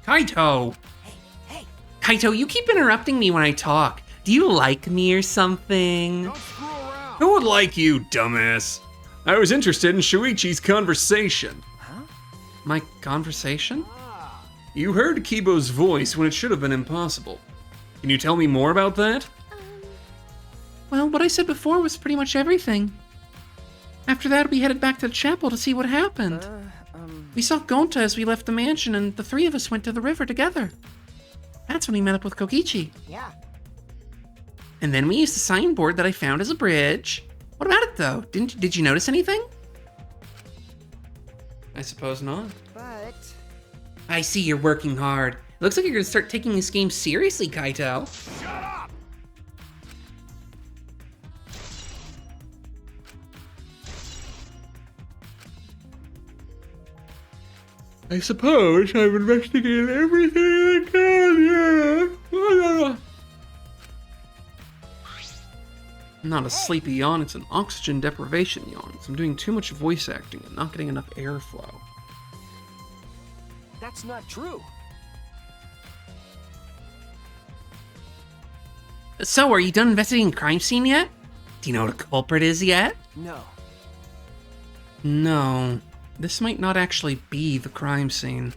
Kaito! Hey, Kaito, you keep interrupting me when I talk. Do you like me or something? Don't screw around. Who would like you, dumbass? I was interested in Shuichi's conversation. My conversation? You heard Kibo's voice when it should have been impossible. Can you tell me more about that? Well, what I said before was pretty much everything. After that, we headed back to the chapel to see what happened. We saw Gonta as we left the mansion, and the three of us went to the river together. That's when we met up with Kokichi. yeah. And then we used the signboard that I found as a bridge. What about it, though? Did you notice anything? I suppose not. But I see you're working hard. It looks like you're gonna start taking this game seriously, Kaito. Shut up. I suppose I've investigated everything I can, yeah. Not a sleepy yawn, it's an oxygen deprivation yawn. I'm doing too much voice acting and not getting enough airflow. that's not true. So, are you done investigating the crime scene yet? Do you know what a culprit is yet? No. No. This might not actually be the crime scene.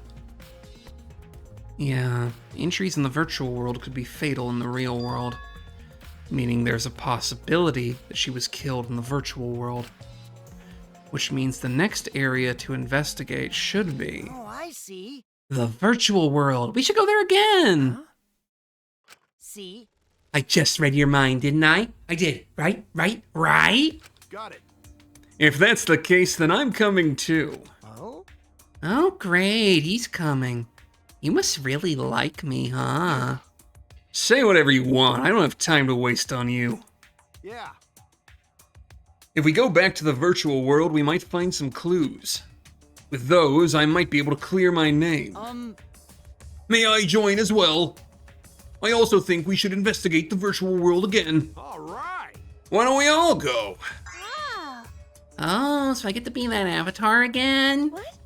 Yeah, injuries in the virtual world could be fatal in the real world. Meaning there's a possibility that she was killed in the virtual world. Which means the next area to investigate should be oh, I see. the virtual world. We should go there again! See? I just read your mind, didn't I? I did. Right? Got it. If that's the case, then I'm coming too. Oh? Oh, great. He's coming. You must really like me, huh? Say whatever you want, I don't have time to waste on you. Yeah. If we go back to the virtual world, we might find some clues. With those, I might be able to clear my name. May I join as well? I also think we should investigate the virtual world again. All right. Why don't we all go? Oh, so I get to be that avatar again? What?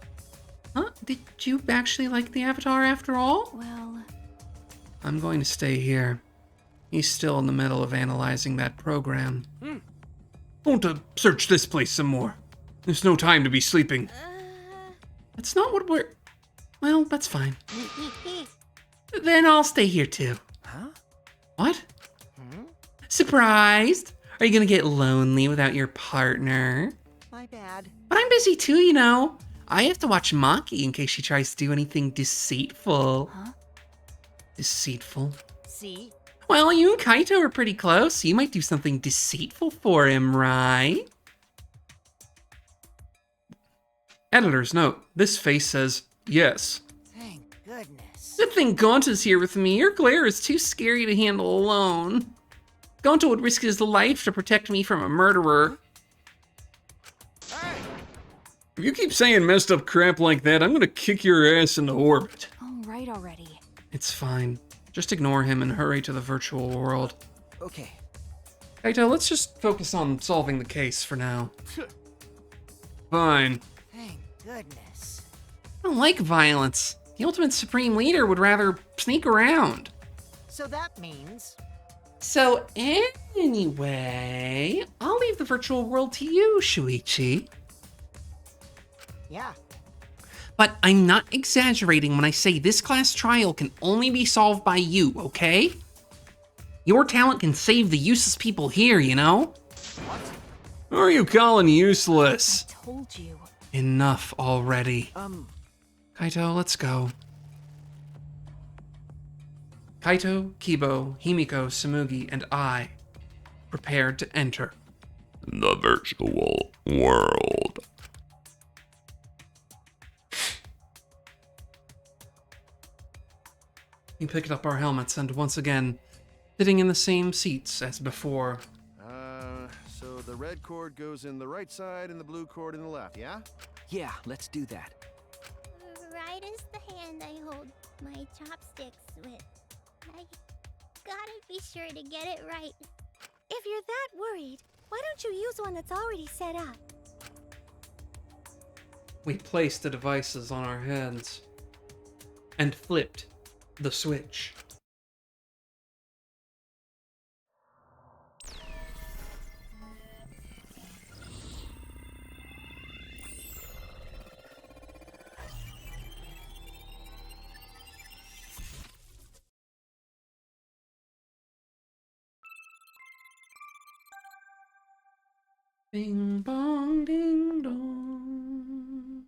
Huh? Did you actually like the avatar after all? Well, I'm going to stay here. He's still in the middle of analyzing that program. Want to search this place some more. There's no time to be sleeping. That's not what we're... Well, that's fine. Then I'll stay here too. Huh? What? Surprised? Are you gonna get lonely without your partner? My bad. But I'm busy too, you know. I have to watch Maki in case she tries to do anything deceitful. Huh? Deceitful? See? Well, you and Kaito are pretty close. You might do something deceitful for him, right? Editor's note. This face says yes. Thank goodness. Good thing Gonta's here with me. Your glare is too scary to handle alone. Gonta would risk his life to protect me from a murderer. If you keep saying messed up crap like that, I'm gonna kick your ass into orbit. all right already. It's fine. Just ignore him and hurry to the virtual world. Okay. Kaito, let's just focus on solving the case for now. Fine. Thank goodness. I don't like violence. The ultimate supreme leader would rather sneak around. So that means... So anyway, I'll leave the virtual world to you, Shuichi. Yeah. But I'm not exaggerating when I say this class trial can only be solved by you, okay? Your talent can save the useless people here, you know? Who are you calling useless? I told you. Enough already. Um, Kaito, let's go. Kaito, Kibo, Himiko, Samugi, and I prepared to enter The virtual world. We picked up our helmets and once again, sitting in the same seats as before. So the red cord goes in the right side and the blue cord in the left, yeah? Yeah, let's do that. Right is the hand I hold my chopsticks with. I gotta be sure to get it right. If you're that worried, why don't you use one that's already set up? We placed the devices on our heads and flipped the switch. Bing bong ding dong.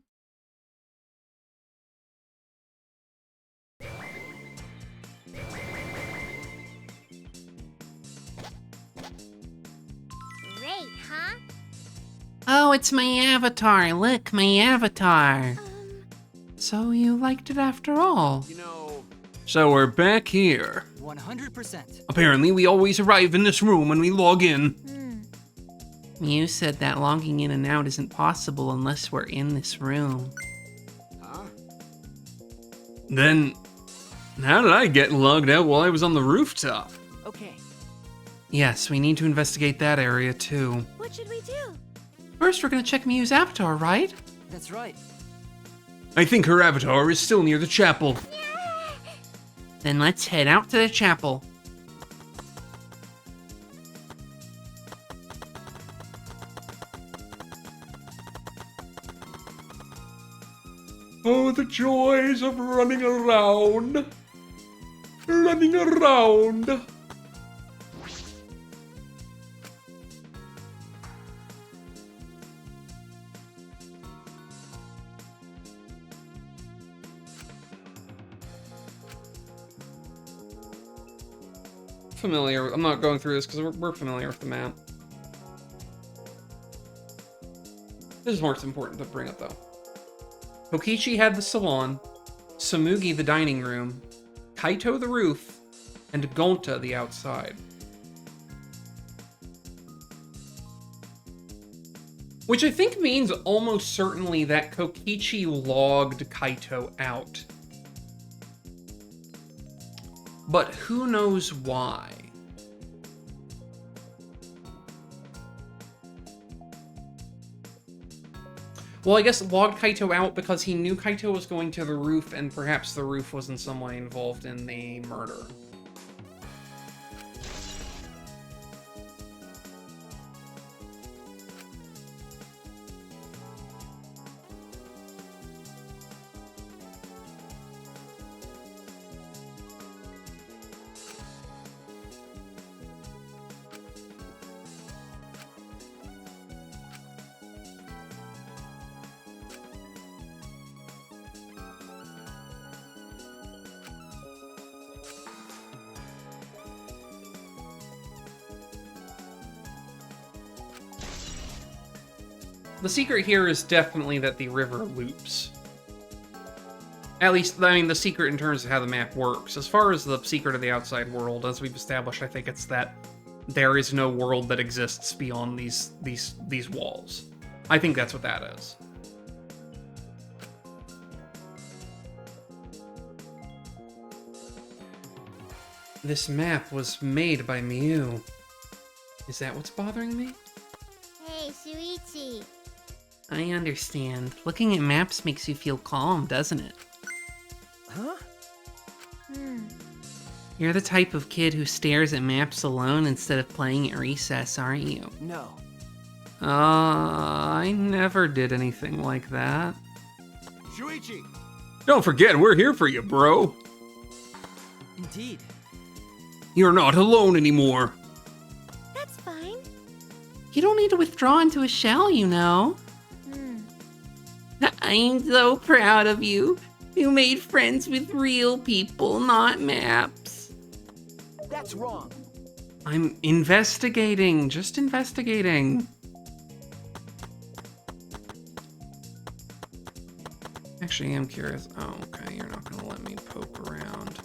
Great, huh? Oh, it's my avatar. Look, my avatar. So you liked it after all. You know, So we're back here. 100%. Apparently, we always arrive in this room when we log in. You said that logging in and out isn't possible unless we're in this room. huh? Then, how did I get logged out while I was on the rooftop? Okay. Yes, we need to investigate that area too. What should we do? First, we're gonna check Miyu's avatar, right? That's right. I think her avatar is still near the chapel. Then let's head out to the chapel. Oh, the joys of running around. Running around. Familiar. I'm not going through this because we're familiar with the map. This is more important to bring up though. Kokichi had the salon, Samugi the dining room, Kaito the roof, and Gonta the outside. Which I think means almost certainly that Kokichi logged Kaito out. But who knows why? Well, I guess logged Kaito out because he knew Kaito was going to the roof and perhaps the roof was in some way involved in the murder. The secret here is definitely that the river loops. At least, I mean, the secret in terms of how the map works. As far as the secret of the outside world, as we've established, I think it's that there is no world that exists beyond these walls. I think that's what that is. This map was made by Miyu. Is that what's bothering me? Hey, Shuichi. I understand. Looking at maps makes you feel calm, doesn't it? Huh? You're the type of kid who stares at maps alone instead of playing at recess, aren't you? No. I never did anything like that. Shuichi! Don't forget, we're here for you, bro. Indeed. You're not alone anymore. That's fine. You don't need to withdraw into a shell, you know. I'm so proud of you. You made friends with real people, not maps. That's wrong. I'm investigating, just investigating. Actually, I'm curious. Oh, okay, you're not gonna let me poke around.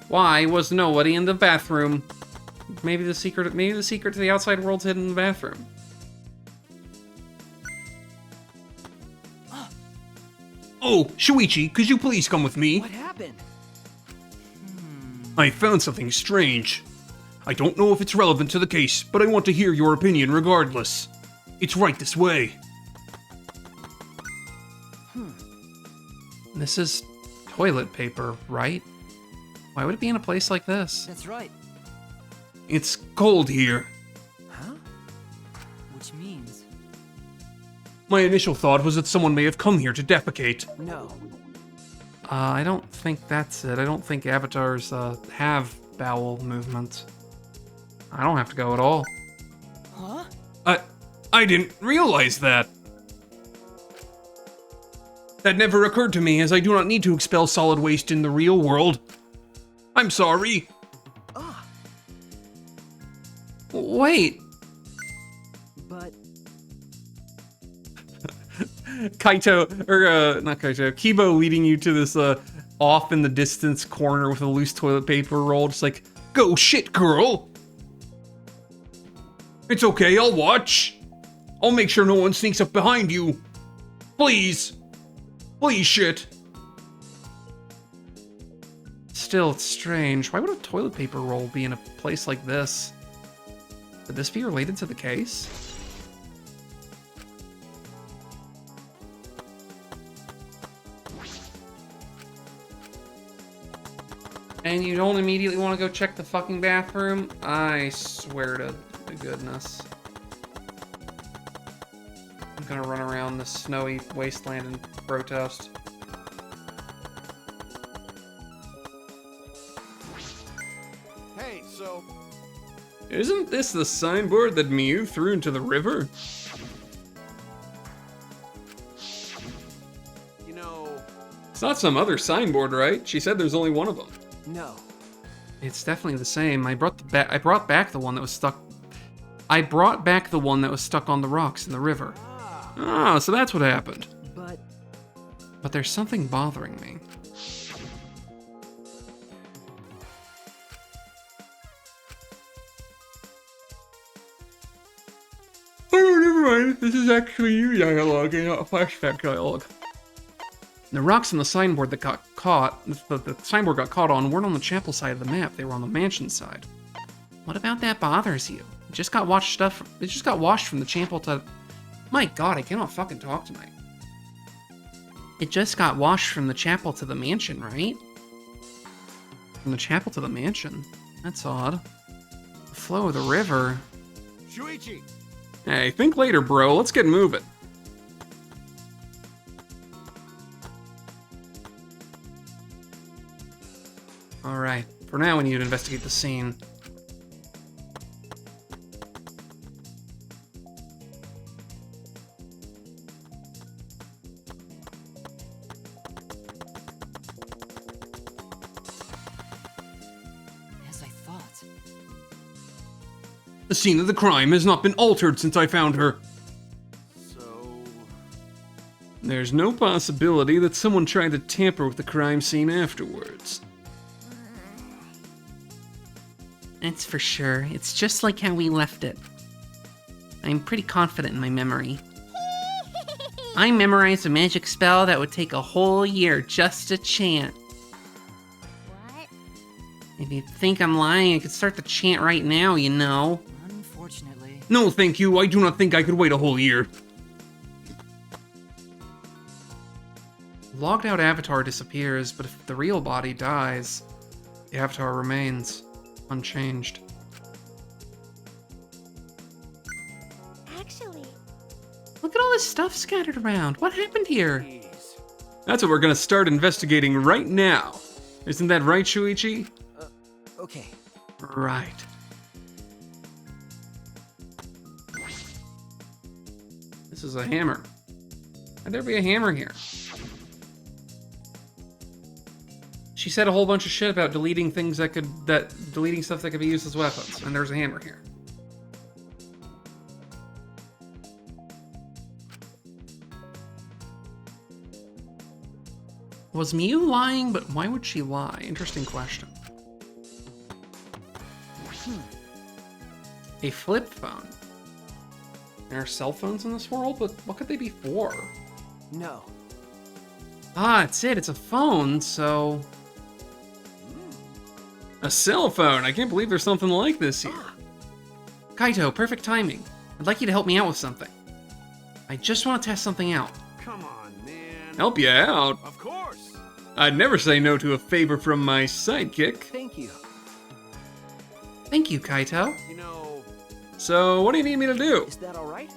Why was nobody in the bathroom? Maybe the secret to the outside world's hidden in the bathroom. Oh, Shuichi, could you please come with me? What happened? I found something strange. I don't know if it's relevant to the case, but I want to hear your opinion regardless. It's right this way. This is toilet paper, right? Why would it be in a place like this? That's right. It's cold here. Huh? Which means... My initial thought was that someone may have come here to defecate. No. I don't think that's it. I don't think avatars have bowel movements. I don't have to go at all. Huh? I didn't realize that. That never occurred to me, as I do not need to expel solid waste in the real world. I'm sorry. Wait, But... Kaito, or not Kaito, Kibo leading you to this off in the distance corner with a loose toilet paper roll, just like, Go shit, girl. It's okay, I'll watch. I'll make sure no one sneaks up behind you. Please. Please, shit. still, it's strange. Why would a toilet paper roll be in a place like this? Could this be related to the case? And you don't immediately want to go check the fucking bathroom? I swear to goodness. I'm gonna run around this snowy wasteland and protest. Hey, so Isn't this the signboard that Mew threw into the river? you know, It's not some other signboard, right? She said there's only one of them. No. It's definitely the same. I brought back the one that was stuck. I brought back the one that was stuck on the rocks in the river. Ah, so that's what happened. But there's something bothering me. Oh, never mind. This is actually you dialogue and not flashback dialogue. The rocks on the signboard that got caught, the signboard got caught on, weren't on the chapel side of the map. They were on the mansion side. What about that bothers you? It just got washed from the chapel to... My god, I cannot fucking talk tonight. It just got washed from the chapel to the mansion, right? From the chapel to the mansion? That's odd. The flow of the river... Shuichi. Hey, think later, bro. Let's get moving. Alright, for now we need to investigate the scene. As I thought. The scene of the crime has not been altered since I found her. So, There's no possibility that someone tried to tamper with the crime scene afterwards. It's for sure. It's just like how we left it. I'm pretty confident in my memory. I memorized a magic spell that would take a whole year just to chant. What? If you think I'm lying, I could start the chant right now, you know. Unfortunately. No, thank you. I do not think I could wait a whole year. Logged out avatar disappears, but if the real body dies, the avatar remains unchanged. Actually, Look at all this stuff scattered around. What happened here? please. That's what we're gonna start investigating right now. Isn't that right, Shuichi? Okay. Right. This is a hammer. Why'd there be a hammer here? She said a whole bunch of shit about deleting things deleting stuff that could be used as weapons, and there's a hammer here. Was Mew lying? But why would she lie? Interesting question. A flip phone. There are cell phones in this world, but what could they be for? No. Ah, it's it. It's a phone, so... A cell phone. I can't believe there's something like this here. Kaito, perfect timing. I'd like you to help me out with something. I just want to test something out. Come on, man. Help you out? Of course. I'd never say no to a favor from my sidekick. Thank you. Thank you, Kaito. You know, So, what do you need me to do? Is that alright?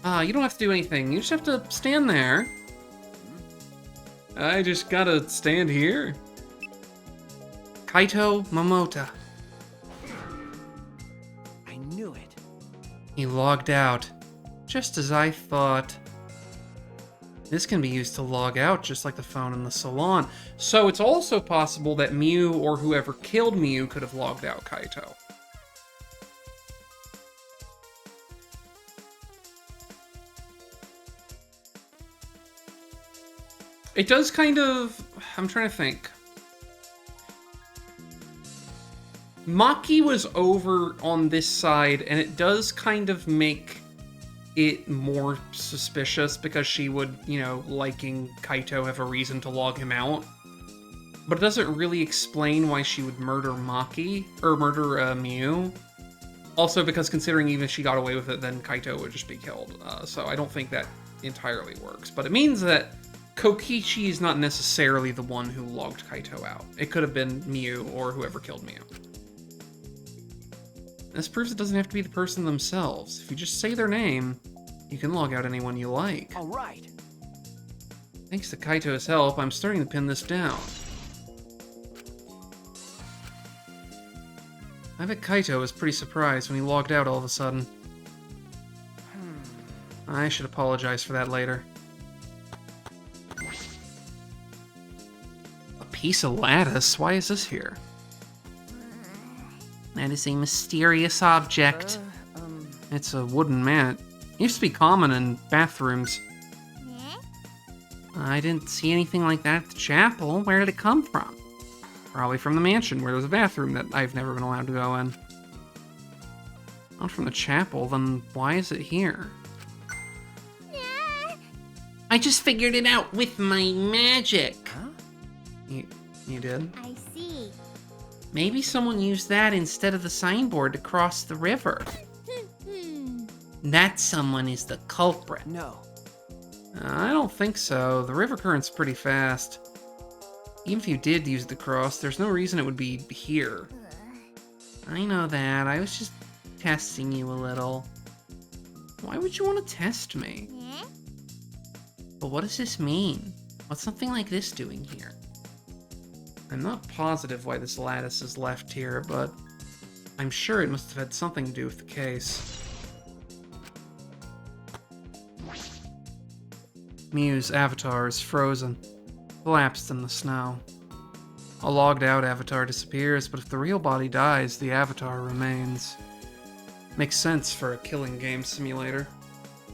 You don't have to do anything. You just have to stand there. I just gotta stand here? Kaito Momota. I knew it. He logged out. Just as I thought. This can be used to log out, just like the phone in the salon. So it's also possible that Mew or whoever killed Mew could have logged out Kaito. It does kind of... I'm trying to think. Maki was over on this side, and it does kind of make it more suspicious because she would, liking Kaito, have a reason to log him out. But it doesn't really explain why she would murder Maki, or murder Mew. Also, because considering even if she got away with it, then Kaito would just be killed. So I don't think that entirely works. But it means that Kokichi is not necessarily the one who logged Kaito out. It could have been Mew or whoever killed Mew. This proves it doesn't have to be the person themselves. If you just say their name, you can log out anyone you like. Alright. Thanks to Kaito's help, I'm starting to pin this down. I bet Kaito was pretty surprised when he logged out all of a sudden. I should apologize for that later. A piece of lattice? Why is this here? That is a mysterious object. It's a wooden mat. It used to be common in bathrooms. I didn't see anything like that at the chapel. Where did it come from? Probably from the mansion, where there's a bathroom that I've never been allowed to go in. Not from the chapel, then why is it here? I just figured it out with my magic. Huh? You did? I see. Maybe someone used that instead of the signboard to cross the river. That someone is the culprit. No. I don't think so. The river current's pretty fast. Even if you did use the cross, there's no reason it would be here. I know that. I was just testing you a little. Why would you want to test me? But what does this mean? What's something like this doing here? I'm not positive why this lattice is left here, but I'm sure it must have had something to do with the case. Mew's avatar is frozen, collapsed in the snow. A logged out avatar disappears, but if the real body dies, the avatar remains. Makes sense for a killing game simulator.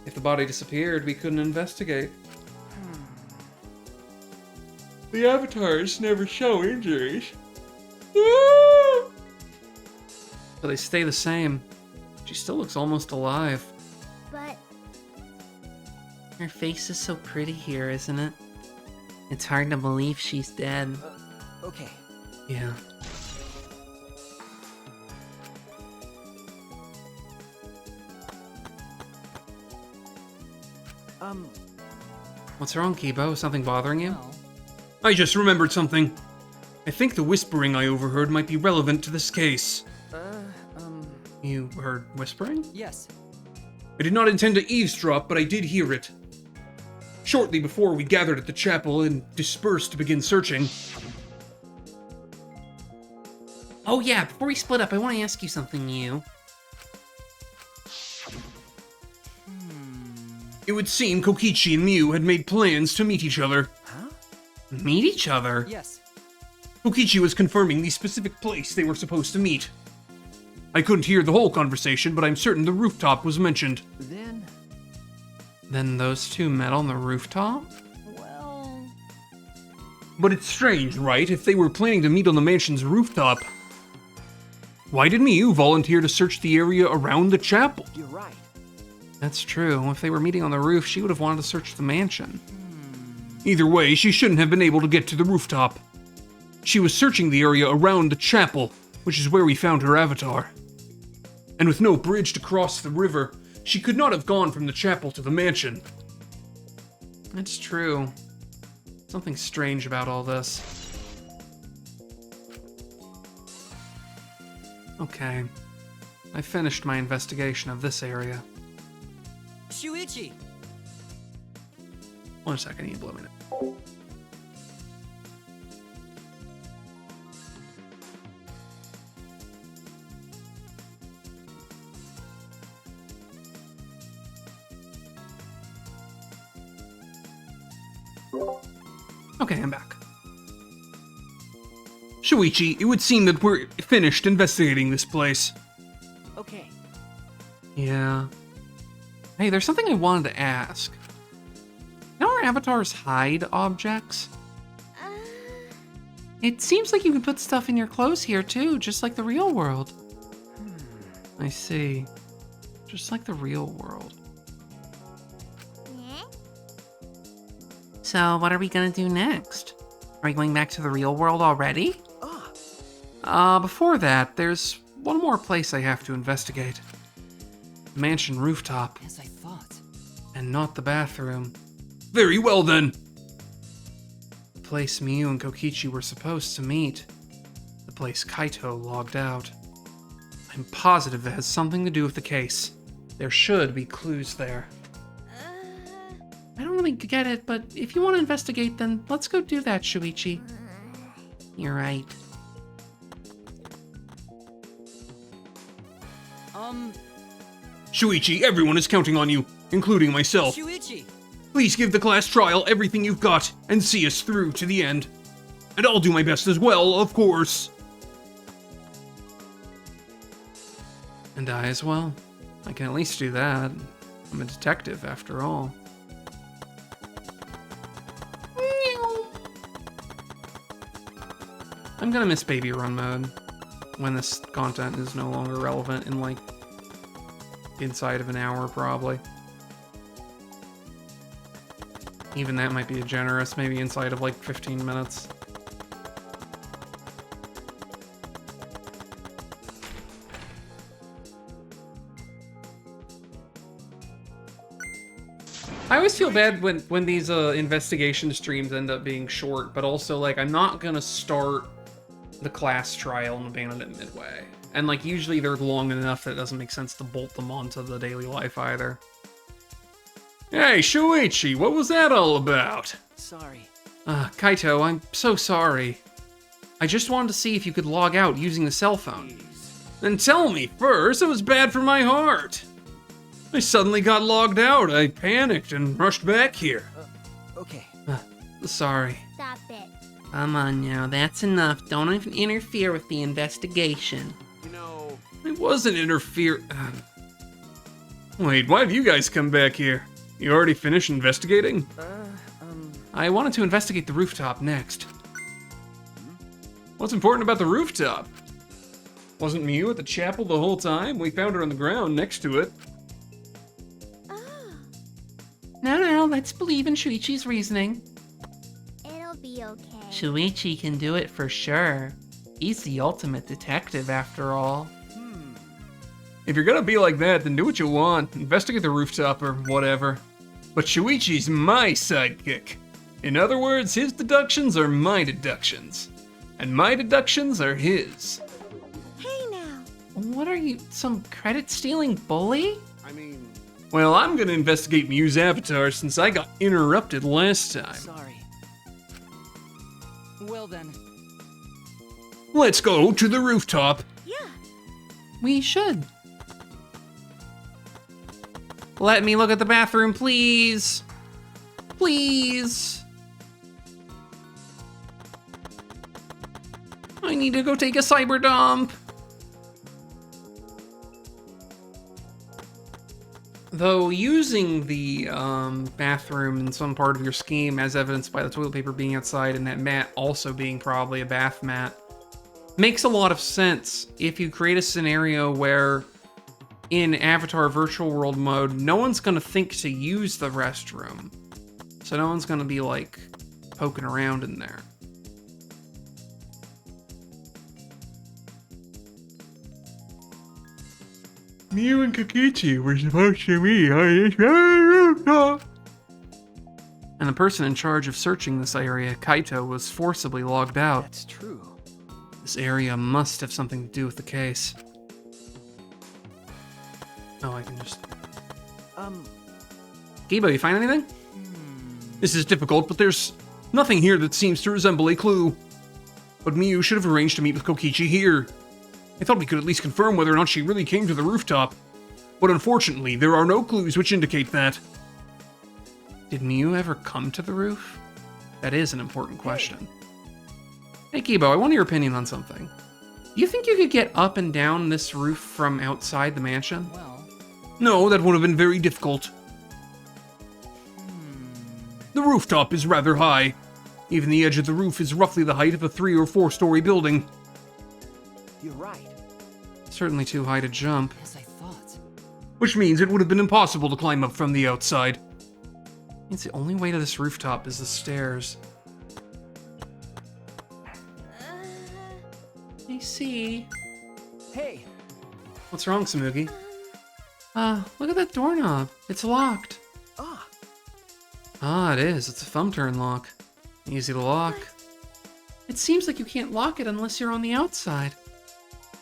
If the body disappeared, we couldn't investigate. The avatars never show injuries. So they stay the same. She still looks almost alive. But Her face is so pretty here, isn't it? It's hard to believe she's dead. Okay. Yeah. What's wrong, Kibo? Is something bothering you? Well, I just remembered something. I think the whispering I overheard might be relevant to this case. You heard whispering? yes. I did not intend to eavesdrop, but I did hear it. Shortly before we gathered at the chapel and dispersed to begin searching. Oh yeah, before we split up, I want to ask you something new. It would seem Kokichi and Mew had made plans to meet each other. Huh? Meet each other? Yes. Kokichi was confirming the specific place they were supposed to meet. I couldn't hear the whole conversation, but I'm certain the rooftop was mentioned. Then those two met on the rooftop? Well... But it's strange, right? If they were planning to meet on the mansion's rooftop. Why did Miyu volunteer to search the area around the chapel? You're right. That's true. If they were meeting on the roof, she would have wanted to search the mansion. Either way, she shouldn't have been able to get to the rooftop. She was searching the area around the chapel, which is where we found her avatar. And with no bridge to cross the river, she could not have gone from the chapel to the mansion. That's true. Something strange about all this. Okay. I finished my investigation of this area. Shuichi! 1 second, I need to blow a minute. Okay, I'm back. Shuichi, it would seem that we're finished investigating this place. Okay. Yeah. Hey, there's something I wanted to ask. You know our avatars hide objects? It seems like you can put stuff in your clothes here too, just like the real world. I see. Just like the real world. Eh? So, what are we gonna do next? Are we going back to the real world already? Ah, Before that, there's one more place I have to investigate. The mansion rooftop, as I thought. and not the bathroom. Very well then. The place Miyu and Kokichi were supposed to meet. The place Kaito logged out. I'm positive it has something to do with the case. There should be clues there. I don't really get it, but if you want to investigate, then let's go do that, Shuichi. You're right. Shuichi, everyone is counting on you, including myself. Shuichi! Please give the class trial everything you've got and see us through to the end. And I'll do my best as well, of course. And I as well. I can at least do that. I'm a detective, after all. I'm gonna miss baby run mode when this content is no longer relevant in like inside of an hour, probably. Even that might be generous, maybe inside of like 15 minutes. I always feel bad when these investigation streams end up being short, but also like I'm not gonna start the class trial and abandon it midway. And like usually they're long enough that it doesn't make sense to bolt them onto the daily life either. Hey, Shuichi, what was that all about? Sorry. Kaito, I'm so sorry. I just wanted to see if you could log out using the cell phone. Then tell me first, it was bad for my heart. I suddenly got logged out. I panicked and rushed back here. Okay. Sorry. Stop it. Come on now, that's enough. Don't even interfere with the investigation. You know, It wasn't Wait, why have you guys come back here? You already finished investigating? I wanted to investigate the rooftop next. What's important about the rooftop? Wasn't Miyu at the chapel the whole time? We found her on the ground next to it. No, let's believe in Shuichi's reasoning. It'll be okay. Shuichi can do it for sure. He's the ultimate detective after all. If you're gonna be like that, then do what you want. Investigate the rooftop or whatever. But Shuichi's my sidekick. In other words, his deductions are my deductions. And my deductions are his. Hey now. What are you, some credit-stealing bully? I mean, Well, I'm gonna investigate Miyu's avatar since I got interrupted last time. Sorry. Well then. Let's go to the rooftop. Yeah. We should. Let me look at the bathroom, please. Please. I need to go take a cyber dump. Though using the bathroom in some part of your scheme, as evidenced by the toilet paper being outside and that mat also being probably a bath mat, makes a lot of sense if you create a scenario where in Avatar Virtual World mode, no one's gonna think to use the restroom. So no one's gonna be like poking around in there. You and Kokichi were supposed to be on this rooftop. And the person in charge of searching this area, Kaito, was forcibly logged out. That's true. This area must have something to do with the case. Oh, I can just... Gibo, you find anything? This is difficult, but there's nothing here that seems to resemble a clue. But Miyu should have arranged to meet with Kokichi here. I thought we could at least confirm whether or not she really came to the rooftop. But unfortunately, there are no clues which indicate that. Did Miyu ever come to the roof? That is an important question. Hey, Gibo, I want your opinion on something. Do you think you could get up and down this roof from outside the mansion? Well, No, that would have been very difficult. The rooftop is rather high. Even the edge of the roof is roughly the height of a 3 or 4 story building. you're right. Certainly too high to jump. As I thought. Which means it would have been impossible to climb up from the outside. Means the only way to this rooftop is the stairs. I see. Hey, What's wrong, Samugi? Look at that doorknob. It's locked. Ah, it is. It's a thumb turn lock. Easy to lock. It seems like you can't lock it unless you're on the outside.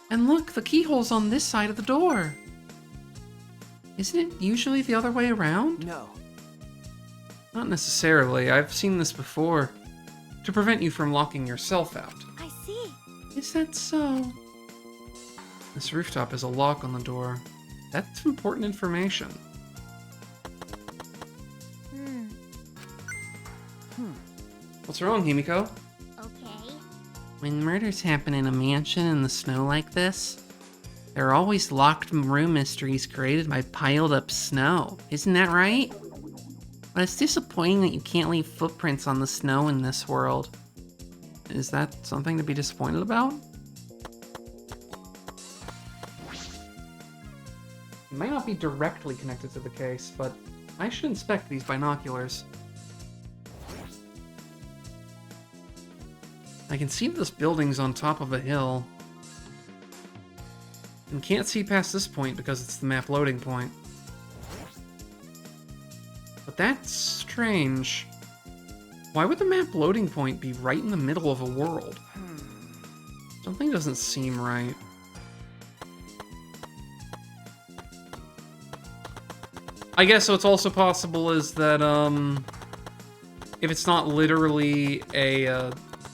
And look, the keyhole's on this side of the door. Isn't it usually the other way around? no. Not necessarily. I've seen this before. To prevent you from locking yourself out. I see. Is that so? This rooftop has a lock on the door. That's important information. What's wrong, Himiko? Okay. When murders happen in a mansion in the snow like this, there are always locked room mysteries created by piled up snow. Isn't that right? But it's disappointing that you can't leave footprints on the snow in this world. Is that something to be disappointed about? It might not be directly connected to the case, but I should inspect these binoculars. I can see this building's on top of a hill. And can't see past this point because it's the map loading point. But that's strange. Why would the map loading point be right in the middle of a world? Something doesn't seem right. I guess what's also possible is that, if it's not literally a,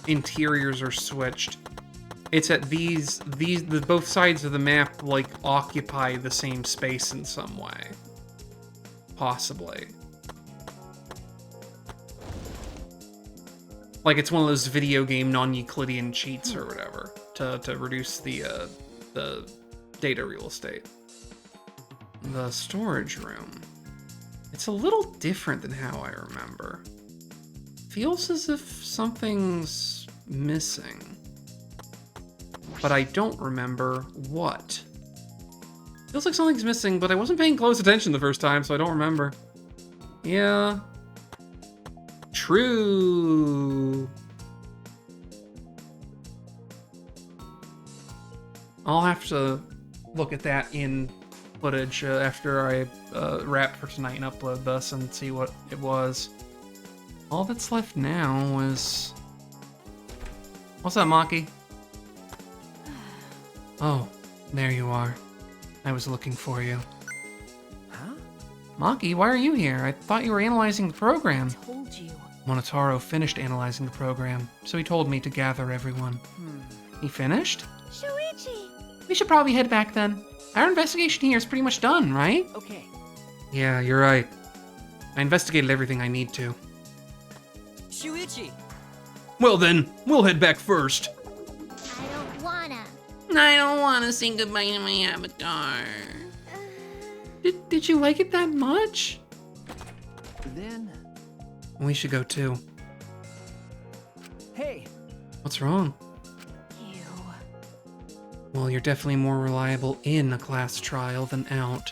interiors are switched, it's at the both sides of the map, like, occupy the same space in some way. Possibly. Like, it's one of those video game non-Euclidean cheats or whatever to reduce the data real estate. The storage room. It's a little different than how I remember. Feels as if something's missing. But I don't remember what. Feels like something's missing, but I wasn't paying close attention the first time, so I don't remember. Yeah. True. I'll have to look at that in footage after I wrap for tonight and upload this and see what it was. All that's left now is... What's up, Maki? Oh, there you are. I was looking for you. Huh? Maki, why are you here? I thought you were analyzing the program. Told you. Monotaro finished analyzing the program, so he told me to gather everyone. He finished? Shuichi! We should probably head back then. Our investigation here is pretty much done, right? Okay. Yeah, you're right. I investigated everything I need to. Shuichi! Well then, we'll head back first. I don't wanna. I don't want to say goodbye to my avatar. Did you like it that much? Then... We should go too. Hey! What's wrong? Ew. Well, you're definitely more reliable in a class trial than out.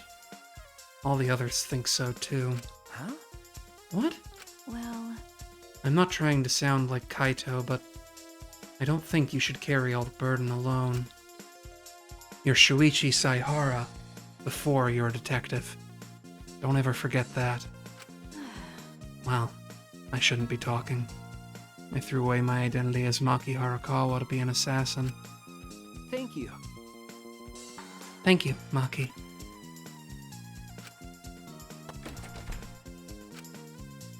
All the others think so too. Huh? What? Well, I'm not trying to sound like Kaito, but I don't think you should carry all the burden alone. You're Shuichi Saihara before you're a detective. Don't ever forget that. Well, I shouldn't be talking. I threw away my identity as Maki Harakawa to be an assassin. Thank you. Thank you, Maki.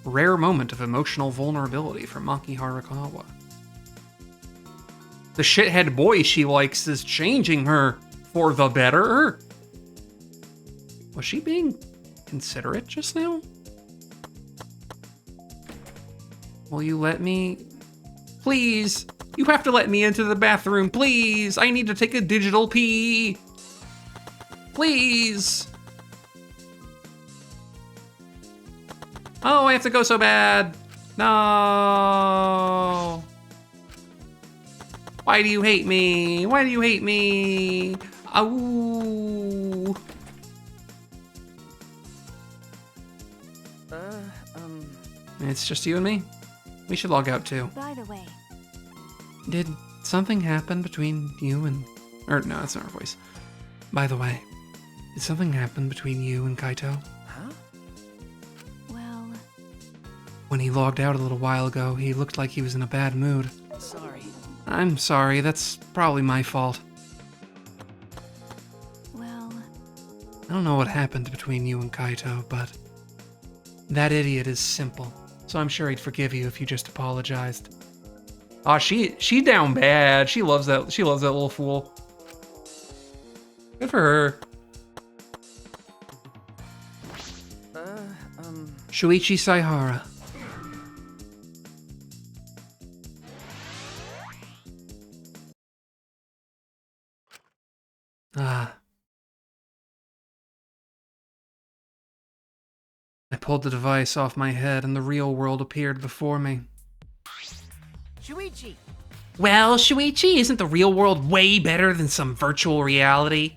Rare moment of emotional vulnerability from Maki Harakawa. The shithead boy she likes is changing her for the better. Was she being considerate just now? Will you let me? Please! You have to let me into the bathroom, please! I need to take a digital pee! Please! Oh, I have to go so bad! No! Why do you hate me? Why do you hate me? Ooh! It's just you and me. We should log out too. by the way, Did something happen between you and... Or, no, that's not her voice. By the way, did something happen between you and Kaito? Huh? well, When he logged out a little while ago, he looked like he was in a bad mood. Sorry. I'm sorry, that's probably my fault. well, I don't know what happened between you and Kaito, but... that idiot is simple, so I'm sure he'd forgive you if you just apologized. Aw, she down bad. She loves that little fool. Good for her. Shuichi Saihara. Ah. I pulled the device off my head and the real world appeared before me. Shuichi! Well, Shuichi, isn't the real world way better than some virtual reality?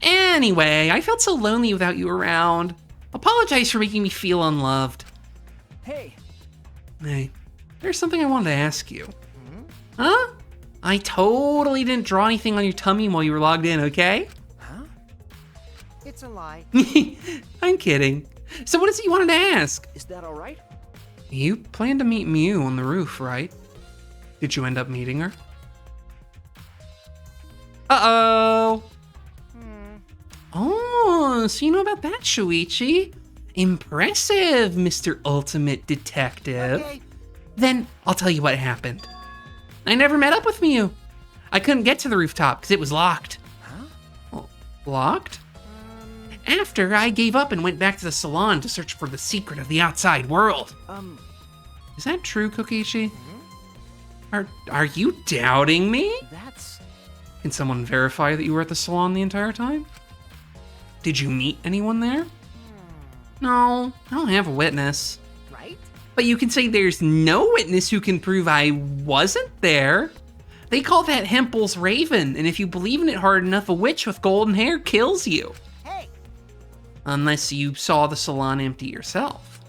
Anyway, I felt so lonely without you around. Apologize for making me feel unloved. Hey, Hey, there's something I wanted to ask you. Huh? I totally didn't draw anything on your tummy while you were logged in, okay? It's a lie. I'm kidding. So what is it you wanted to ask? is that all right? You planned to meet Mew on the roof, right? Did you end up meeting her? Uh-oh. Oh, so you know about that, Shuichi? Impressive, Mr. Ultimate Detective. Okay. Then I'll tell you what happened. I never met up with Mew. I couldn't get to the rooftop because it was locked. Well, locked? After I gave up and went back to the salon to search for the secret of the outside world. Is that true, Kokichi? Are you doubting me? That's... Can someone verify that you were at the salon the entire time? Did you meet anyone there? No, I don't have a witness. Right? But you can say there's no witness who can prove I wasn't there. They call that Hempel's Raven, and if you believe in it hard enough, a witch with golden hair kills you. Hey! Unless you saw the salon empty yourself.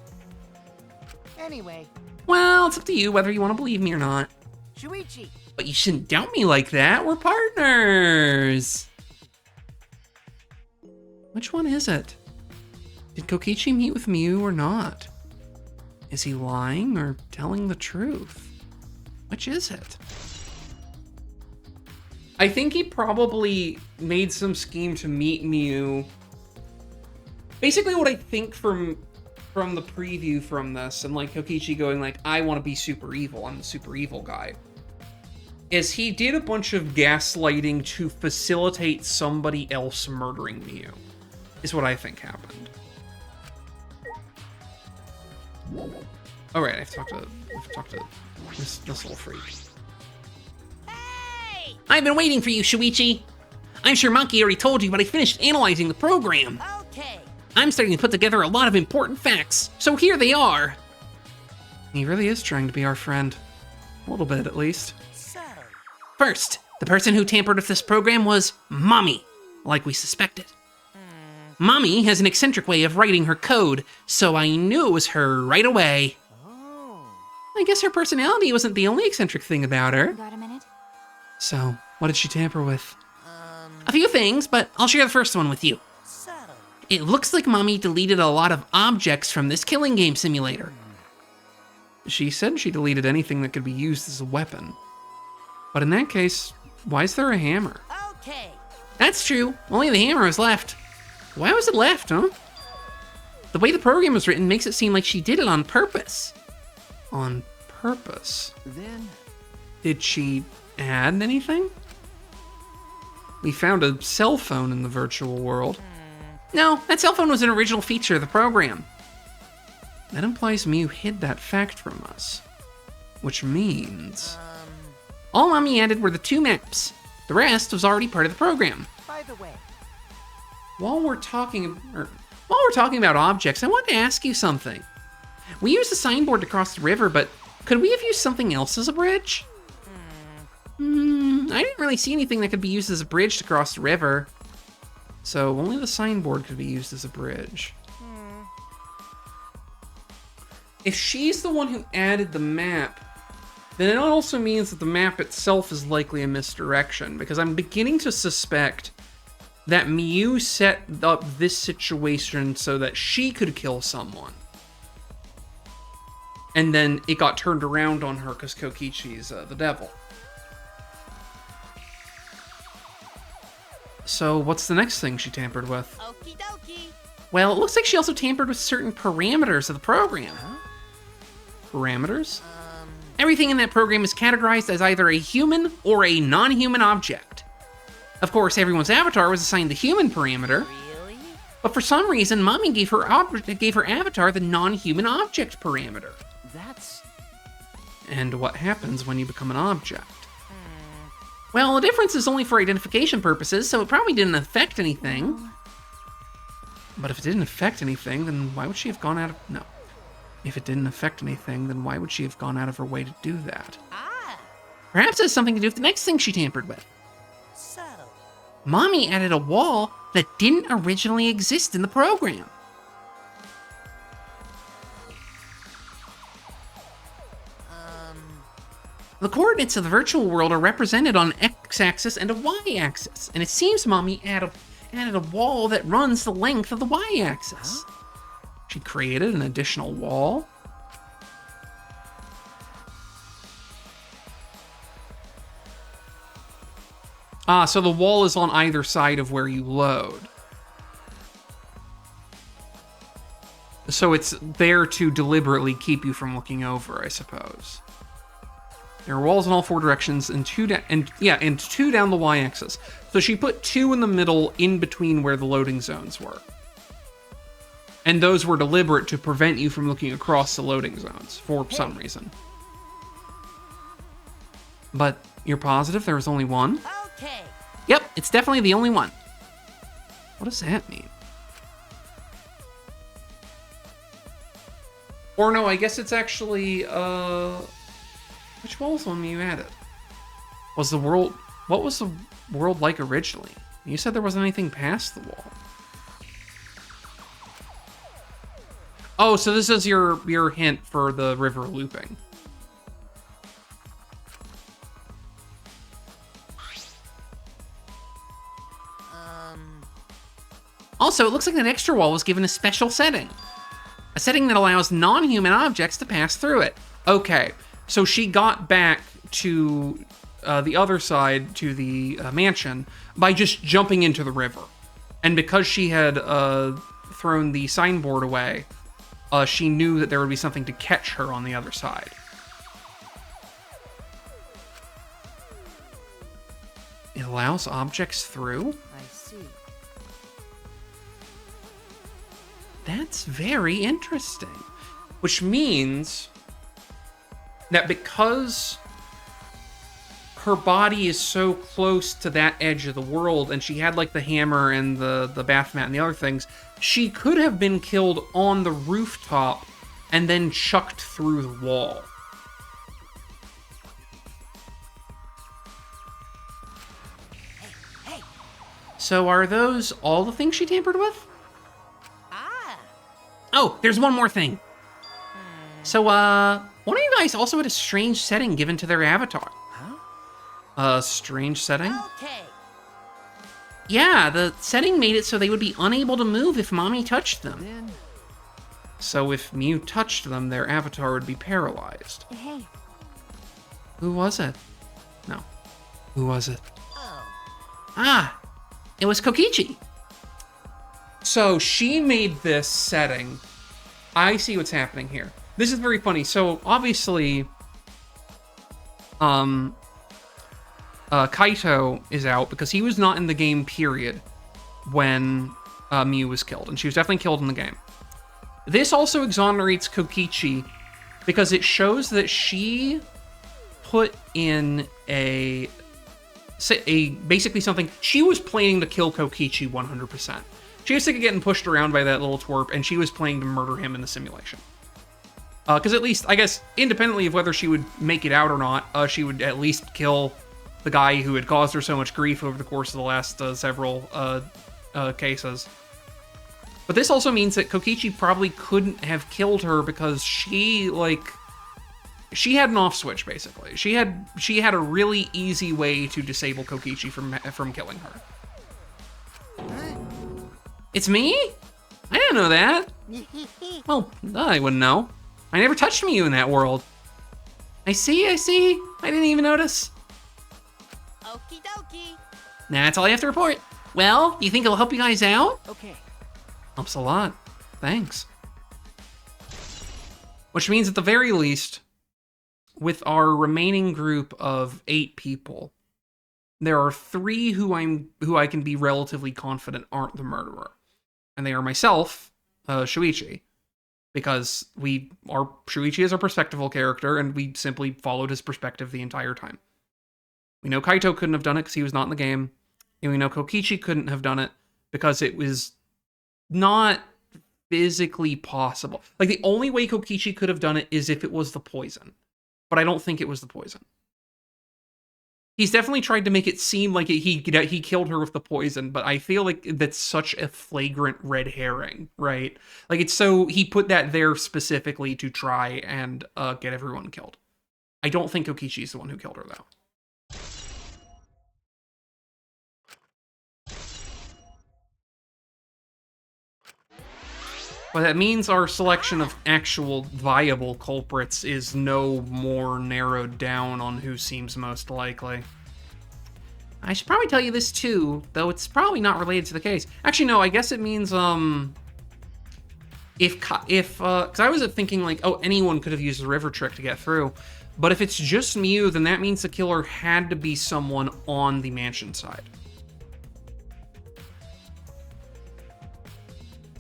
Anyway, Well, it's up to you whether you want to believe me or not. Shuichi! But you shouldn't doubt me like that. We're partners. Which one is it? Did Kokichi meet with Mew or not? Is he lying or telling the truth? Which is it? I think he probably made some scheme to meet Mew. Basically what I think from the preview from this, and like Kokichi going like, I want to be super evil, I'm the super evil guy, is he did a bunch of gaslighting to facilitate somebody else murdering Mew, is what I think happened. All right, I have to talk to this little freak. Hey! I've been waiting for you, Shuichi. I'm sure Monkey already told you, but I finished analyzing the program. Okay. I'm starting to put together a lot of important facts, so here they are. He really is trying to be our friend. A little bit, at least. So, First, The person who tampered with this program was Mommy, like we suspected. Mommy has an eccentric way of writing her code, so I knew it was her right away. I guess her personality wasn't the only eccentric thing about her. Got a minute? So, what did she tamper with? A few things, but I'll share the first one with you. It looks like Mommy deleted a lot of objects from this killing game simulator. She said she deleted anything that could be used as a weapon. But in that case, why is there a hammer? Okay. That's true. Only the hammer is left. Why was it left, huh? The way the program was written makes it seem like she did it on purpose. On purpose? Then... Did she add anything? We found a cell phone in the virtual world. No, that cell phone was an original feature of the program. That implies Mew hid that fact from us. Which means... all Mommy added were the 2 maps. The rest was already part of the program. By the way, While we're talking about objects, I wanted to ask you something. We used a signboard to cross the river, but could we have used something else as a bridge? I didn't really see anything that could be used as a bridge to cross the river. So only the signboard could be used as a bridge. If she's the one who added the map, then it also means that the map itself is likely a misdirection, because I'm beginning to suspect that Mew set up this situation so that she could kill someone. And then it got turned around on her because Kokichi's the devil. So what's the next thing she tampered with? Okie dokie. Well, it looks like she also tampered with certain parameters of the program. Parameters? Everything in that program is categorized as either a human or a non-human object. Of course, everyone's avatar was assigned the human parameter, Really? but for some reason, Mommy gave her avatar the non-human object parameter. That's... And what happens when you become an object? Well, the difference is only for identification purposes, so it probably didn't affect anything. But if it didn't affect anything, then why would she have gone out of... No. If it didn't affect anything, then why would she have gone out of her way to do that? Perhaps it has something to do with the next thing she tampered with. So... Mommy added a wall that didn't originally exist in the program. The coordinates of the virtual world are represented on an x-axis and a y-axis, and it seems Mommy added a wall that runs the length of the y-axis. She created an additional wall. So the wall is on either side of where you load. So it's there to deliberately keep you from looking over, I suppose. There are walls in all 4 directions and 2 down the y-axis. So she put 2 in the middle in between where the loading zones were. And those were deliberate to prevent you from looking across the loading zones for some reason. But you're positive there was only one? Okay. Yep, it's definitely the only one. What does that mean? Or no, I guess it's actually, which wall was the one you added? What was the world like originally? You said there wasn't anything past the wall. Oh, so this is your hint for the river looping. Also, it looks like that extra wall was given a special setting. A setting that allows non-human objects to pass through it. Okay, so she got back to the other side, to the mansion, by just jumping into the river. And because she had thrown the signboard away, she knew that there would be something to catch her on the other side. It allows objects through? I see. That's very interesting. Which means that because her body is so close to that edge of the world, and she had like the hammer and the bath mat and the other things, she could have been killed on the rooftop and then chucked through the wall. So are those all the things she tampered with? Ah. Oh, there's one more thing. So, one of you guys also had a strange setting given to their avatar. Huh? A strange setting? Okay. Yeah, the setting made it so they would be unable to move if Mommy touched them. Then. So if Mew touched them, their avatar would be paralyzed. Hey, Who was it? No. Who was it? Oh. Ah, it was Kokichi. So she made this setting. I see what's happening here. This is very funny. So obviously, Kaito is out because he was not in the game, period, when Mew was killed. And she was definitely killed in the game. This also exonerates Kokichi because it shows that she put in basically something. She was planning to kill Kokichi 100%. She was sick of getting pushed around by that little twerp, and she was planning to murder him in the simulation. Because at least, I guess, independently of whether she would make it out or not, she would at least kill the guy who had caused her so much grief over the course of the last several cases. But this also means that Kokichi probably couldn't have killed her because she had an off switch, basically. She had a really easy way to disable Kokichi from killing her. It's me? I didn't know that. Well, I wouldn't know. I never touched Mew in that world. I see. I didn't even notice. Okie dokie. That's all I have to report. Well, you think it'll help you guys out? Okay. Helps a lot. Thanks. Which means at the very least, with our remaining group of 8 people, there are 3 who I can be relatively confident aren't the murderer. And they are myself, Shuichi, because Shuichi is our perspectival character, and we simply followed his perspective the entire time. We know Kaito couldn't have done it because he was not in the game, and we know Kokichi couldn't have done it because it was not physically possible. Like, the only way Kokichi could have done it is if it was the poison, but I don't think it was the poison. He's definitely tried to make it seem like he killed her with the poison, but I feel like that's such a flagrant red herring, right? Like, it's so, he put that there specifically to try and get everyone killed. I don't think Kokichi's the one who killed her, though. But that means our selection of actual viable culprits is no more narrowed down on who seems most likely. I should probably tell you this too, though it's probably not related to the case. Actually, no, I guess it means, because I was thinking like, oh, anyone could have used the river trick to get through. But if it's just Mew, then that means the killer had to be someone on the mansion side.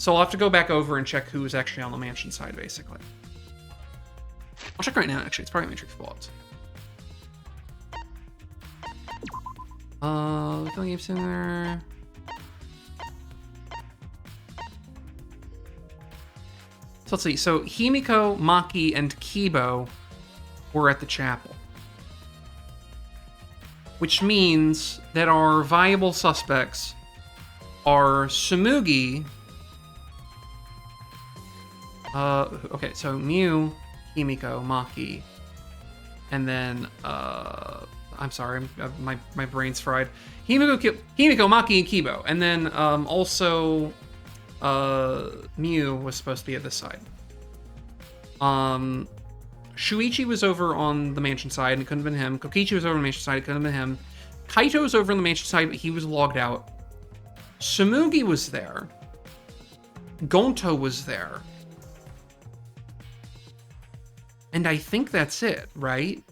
So I'll have to go back over and check who was actually on the mansion side, basically. I'll check right now, actually. It's probably Matrix Bullets. Feeling Apes in there. So let's see. So Himiko, Maki, and Kibo were at the chapel. Which means that our viable suspects are Tsumugi. Okay, so Mew, Himiko, Maki, and then, I'm sorry, my brain's fried. Himiko, Maki, and Kibo, and then, also, Mew was supposed to be at this side. Shuichi was over on the mansion side, and it couldn't have been him. Kokichi was over on the mansion side, it couldn't have been him. Kaito was over on the mansion side, but he was logged out. Tsumugi was there. Gonto was there. And I think that's it, right?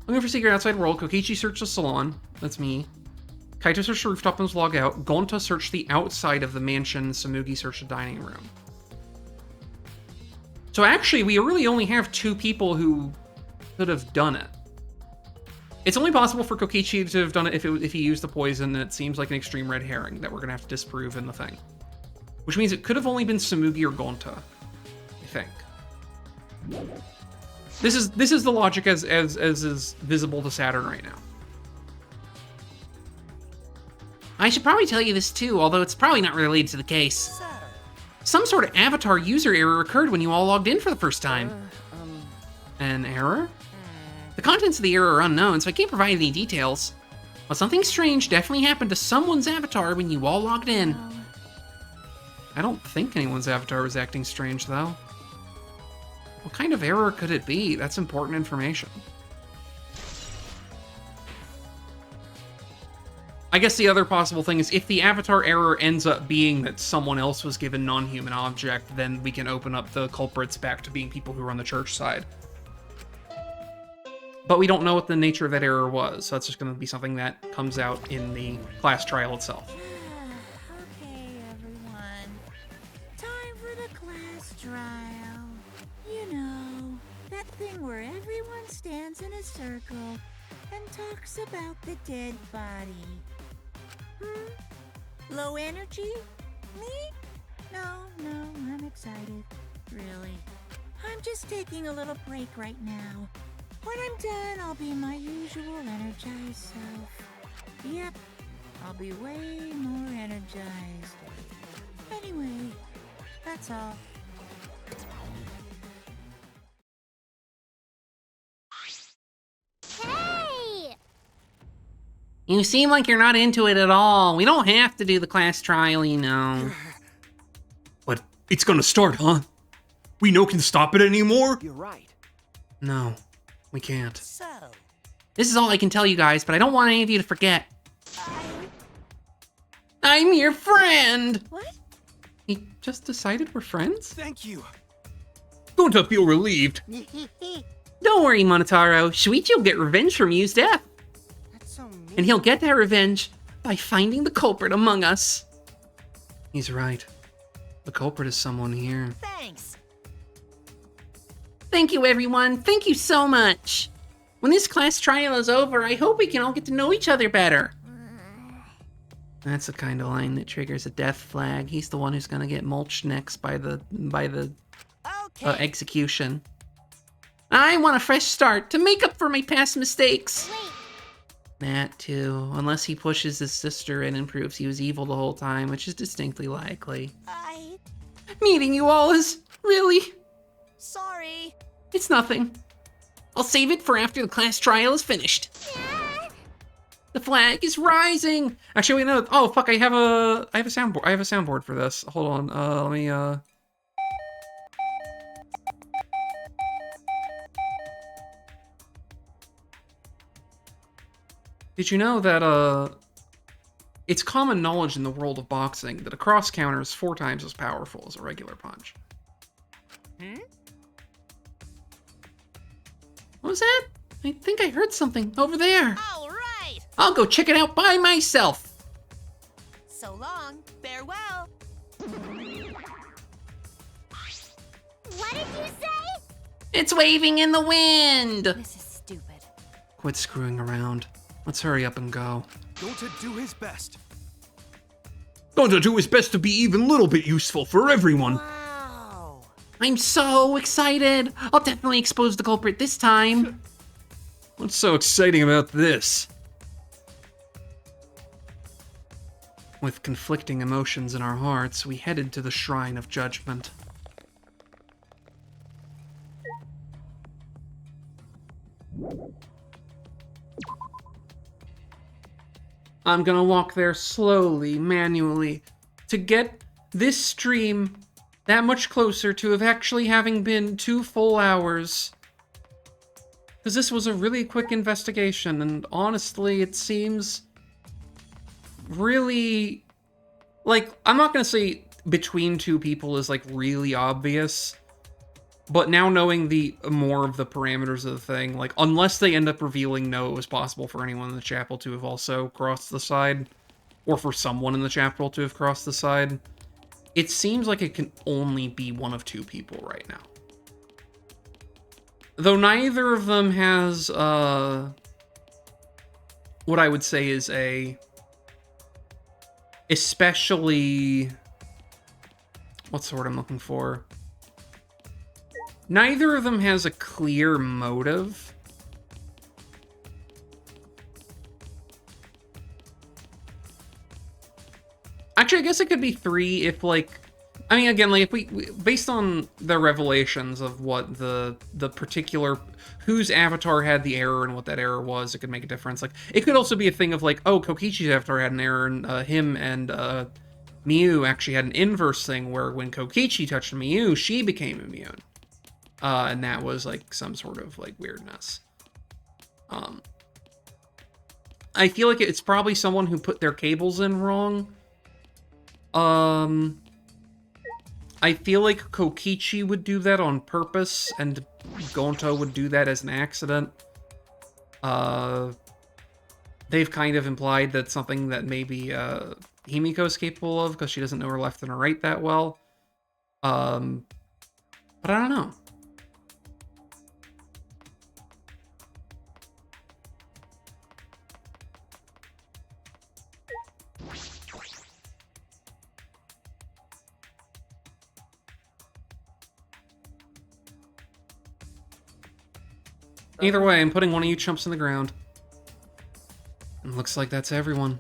Looking for secret outside world. Kokichi searched the salon. That's me. Kaito searched the rooftop and was logged out. Gonta searched the outside of the mansion. Tsumugi searched the dining room. So actually, we really only have 2 people who could have done it. It's only possible for Kokichi to have done it if he used the poison, and it seems like an extreme red herring that we're going to have to disprove in the thing. Which means it could have only been Tsumugi or Gonta, I think. This is the logic as is visible to Saturn right now. I should probably tell you this too, although it's probably not related to the case. Some sort of avatar user error occurred when you all logged in for the first time. An error? The contents of the error are unknown, so I can't provide any details. But something strange definitely happened to someone's avatar when you all logged in. I don't think anyone's avatar was acting strange, though. What kind of error could it be? That's important information. I guess the other possible thing is if the avatar error ends up being that someone else was given non-human object, then we can open up the culprits back to being people who are on the church side. But we don't know what the nature of that error was, so that's just going to be something that comes out in the class trial itself. Okay, everyone. Time for the class trial. You know, that thing where everyone stands in a circle and talks about the dead body. Low energy? Me? No, I'm excited. Really. I'm just taking a little break right now. When I'm done, I'll be my usual energized self. Yep, I'll be way more energized. Anyway, that's all. Hey! You seem like you're not into it at all. We don't have to do the class trial, you know. But it's gonna start, huh? We no can stop it anymore? You're right. No, we can't. So, This is all I can tell you guys, but I don't want any of you to forget. I'm your friend! What? He just decided we're friends? Thank you. Going to feel relieved. Don't worry, Monotaro. Shuichi will get revenge from Yu's death. That's so mean. And he'll get that revenge by finding the culprit among us. He's right. The culprit is someone here. thanks. Thank you, everyone. Thank you so much. When this class trial is over, I hope we can all get to know each other better. That's the kind of line that triggers a death flag. He's the one who's gonna get mulched next by the Okay. Execution. I want a fresh start to make up for my past mistakes. Wait, That too, unless he pushes his sister in and proves he was evil the whole time, which is distinctly likely. Meeting you all is really... Sorry. It's nothing. I'll save it for after the class trial is finished. The flag is rising. Actually, wait, no. Oh fuck! I have a soundboard. I have a soundboard for this. Hold on. Let me. Did you know that it's common knowledge in the world of boxing that a cross counter is 4 times as powerful as a regular punch? What was that? I think I heard something over there. All right. I'll go check it out by myself. So long. Farewell. what did you say? It's waving in the wind. This is stupid. Quit screwing around. Let's hurry up and go. Going to do his best. Going to do his best to be even a little bit useful for everyone. Wow. I'm so excited. I'll definitely expose the culprit this time. What's so exciting about this? With conflicting emotions in our hearts, we headed to the Shrine of Judgment. I'm gonna walk there slowly, manually, to get this stream that much closer to actually having been 2 full hours. Because this was a really quick investigation, and honestly, it seems really... Like, I'm not gonna say between 2 people is, like, really obvious, but now knowing the more of the parameters of the thing, like, unless they end up revealing no, it was possible for anyone in the chapel to have also crossed the side, or for someone in the chapel to have crossed the side, it seems like it can only be one of 2 people right now. Though neither of them has, what I would say is a especially... What's the word I'm looking for? neither of them has a clear motive. Actually, I guess it could be 3 if, like... I mean, again, like, if we based on the revelations of what the particular... whose avatar had the error and what that error was, it could make a difference. Like, it could also be a thing of, like, oh, Kokichi's avatar had an error, and him and Miyu actually had an inverse thing where when Kokichi touched Miyu, she became immune. And that was, like, some sort of, like, weirdness. I feel like it's probably someone who put their cables in wrong. I feel like Kokichi would do that on purpose, and Gonto would do that as an accident. They've kind of implied that something that maybe Himiko's capable of, because she doesn't know her left and her right that well. But I don't know. Either way, I'm putting one of you chumps in the ground. And looks like that's everyone.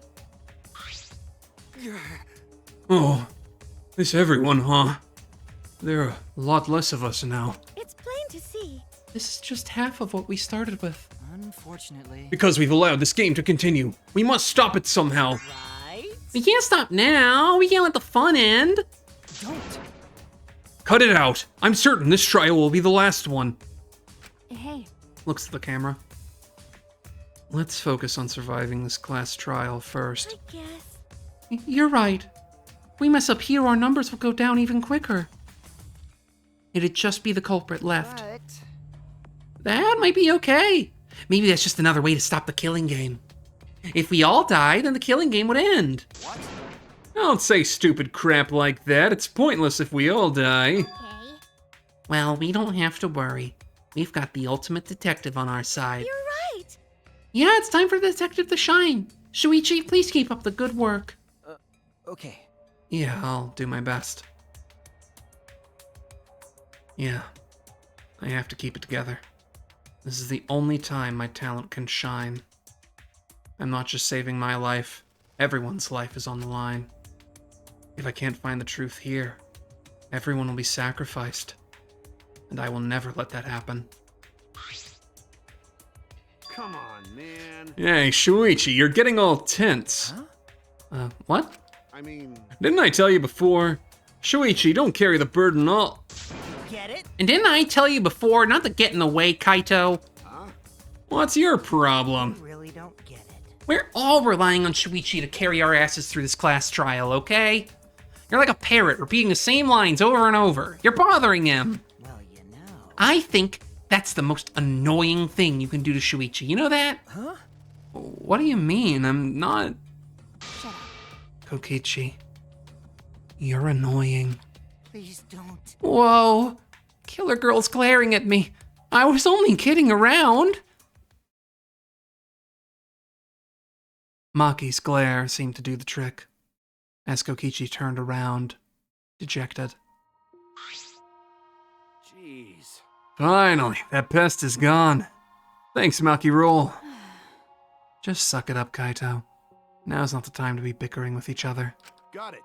Oh, it's everyone, huh? There are a lot less of us now. It's plain to see. This is just half of what we started with. Unfortunately. Because we've allowed this game to continue. We must stop it somehow. Right? We can't stop now. We can't let the fun end. Don't. Cut it out. I'm certain this trial will be the last one. Hey. Looks at the camera. Let's focus on surviving this class trial first. I guess. You're right. If we mess up here, our numbers will go down even quicker. It'd just be the culprit left. But... That might be okay. Maybe that's just another way to stop the killing game. If we all die, then the killing game would end. What? Don't say stupid crap like that. It's pointless if we all die. Okay. Well, we don't have to worry. We've got the ultimate detective on our side. You're right. Yeah, it's time for the detective to shine. Shuichi, please keep up the good work. Okay. Yeah, I'll do my best. Yeah, I have to keep it together. This is the only time my talent can shine. I'm not just saving my life. Everyone's life is on the line. If I can't find the truth here, everyone will be sacrificed. And I will never let that happen. Come on, man. Hey, Shuichi, you're getting all tense. Huh? What? I mean, Didn't I tell you before? Shuichi, don't carry the burden all... Get it? And didn't I tell you before not to get in the way, Kaito? huh? What's your problem? You really don't get it. We're all relying on Shuichi to carry our asses through this class trial, okay? You're like a parrot repeating the same lines over and over. You're bothering him. Well, you know. I think that's the most annoying thing you can do to Shuichi. You know that? Huh? What do you mean? I'm not... Shut up. Kokichi, you're annoying. Please don't. Whoa, Killer Girl's glaring at me. I was only kidding around. Maki's glare seemed to do the trick, as Kokichi turned around, dejected. Jeez. Finally, that pest is gone. Thanks, Maki Roll. Just suck it up, Kaito. Now's not the time to be bickering with each other. Got it.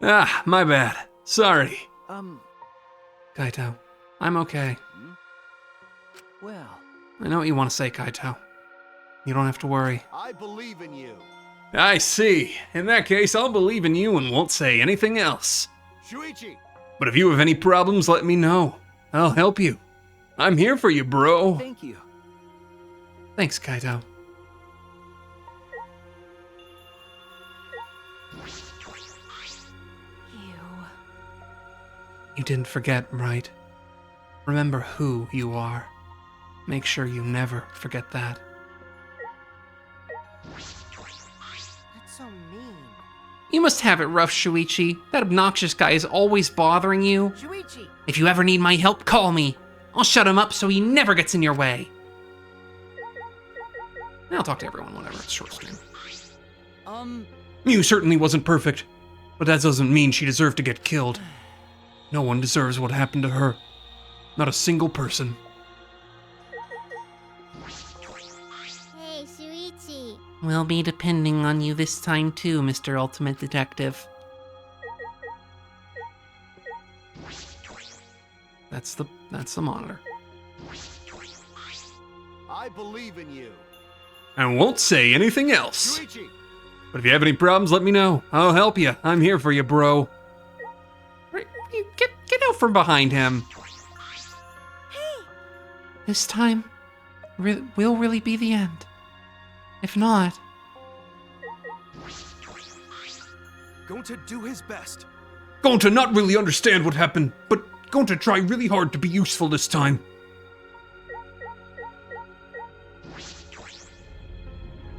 Ah, my bad. Sorry. Kaito, I'm okay. Well. I know what you want to say, Kaito. You don't have to worry. I believe in you. I see. In that case, I'll believe in you and won't say anything else. Shuichi! But if you have any problems, let me know. I'll help you. I'm here for you, bro. Thank you. Thanks, Kaito. You didn't forget, right? Remember who you are. Make sure you never forget that. That's so mean. You must have it rough, Shuichi. That obnoxious guy is always bothering you. Shuichi! If you ever need my help, call me. I'll shut him up so he never gets in your way. I'll talk to everyone whenever it's short stream. You certainly wasn't perfect, but that doesn't mean she deserved to get killed. No one deserves what happened to her. Not a single person. Hey, Shuichi. We'll be depending on you this time too, Mr. Ultimate Detective. That's the monitor. I believe in you. I won't say anything else. Shuichi! But if you have any problems, let me know. I'll help you. I'm here for you, bro. Right, you get out from behind him. This time will really be the end. If not, Going to do his best. Going to not really understand what happened, but going to try really hard to be useful this time.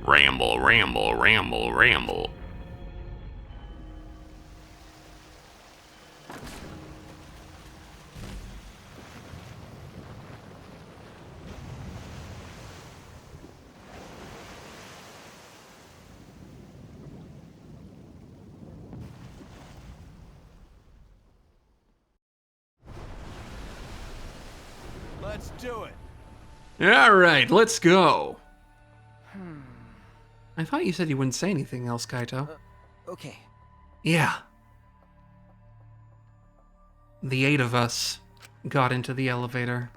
Ramble, ramble, ramble, ramble. Let's do it. All right, let's go. I thought you said you wouldn't say anything else, Kaito. Okay. Yeah. The 8 of us got into the elevator.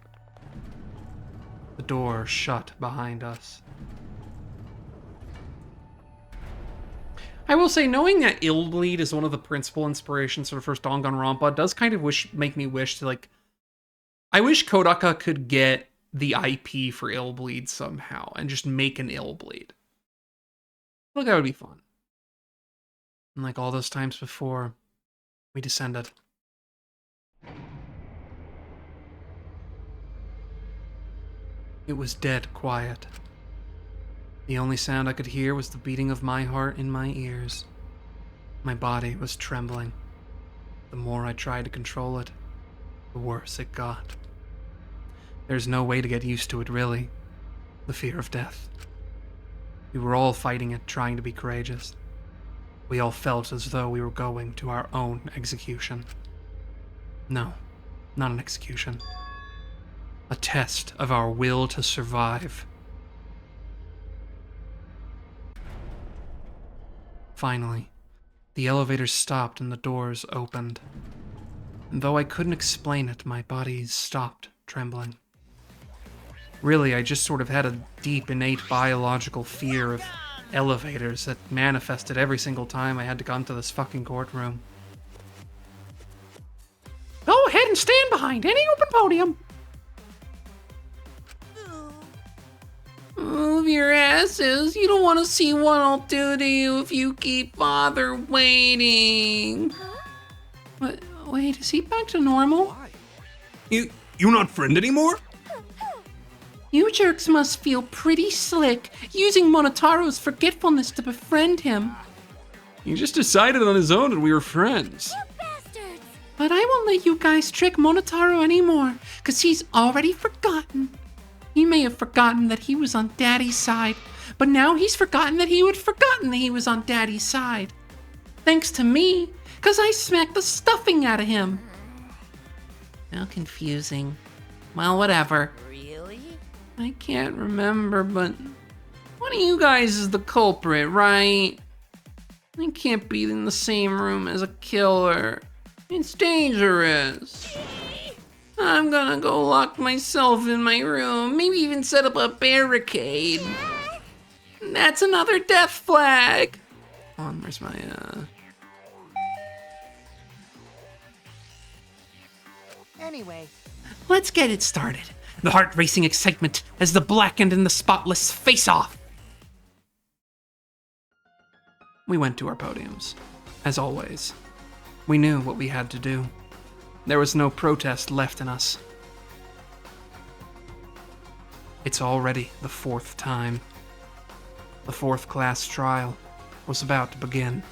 The door shut behind us. I will say, knowing that Illbleed is one of the principal inspirations for the first Danganronpa does kind of make me wish to, like... I wish Kodaka could get the IP for Illbleed somehow and just make an Illbleed. I think that would be fun. And like all those times before, we descended. It was dead quiet. The only sound I could hear was the beating of my heart in my ears. My body was trembling. The more I tried to control it, the worse it got. There's no way to get used to it, really. The fear of death. We were all fighting it, trying to be courageous. We all felt as though we were going to our own execution. No, not an execution. A test of our will to survive. Finally, the elevator stopped and the doors opened. And though I couldn't explain it, my body stopped trembling. Really, I just sort of had a deep, innate biological fear of elevators that manifested every single time I had to come to this fucking courtroom. go ahead and stand behind any open podium. Move your asses. You don't want to see what I'll do to you if you keep bother waiting. What? Wait, is he back to normal? Why? You not friend anymore? You jerks must feel pretty slick using Monotaro's forgetfulness to befriend him. He just decided on his own that we were friends. Bastards! But I won't let you guys trick Monotaro anymore, because he's already forgotten. He may have forgotten that he was on Daddy's side, but now he's forgotten that he would have forgotten that he was on Daddy's side. Thanks to me, because I smacked the stuffing out of him. How confusing. Well, whatever. Really? I can't remember, but one of you guys is the culprit, right? I can't be in the same room as a killer. It's dangerous. I'm gonna go lock myself in my room, maybe even set up a barricade. That's another death flag. Hold on, where's my, Anyway, Let's get it started. The heart-racing excitement as the blackened and the spotless face off. We went to our podiums, as always. We knew what we had to do. There was no protest left in us. It's already the 4th time. The 4th class trial was about to begin.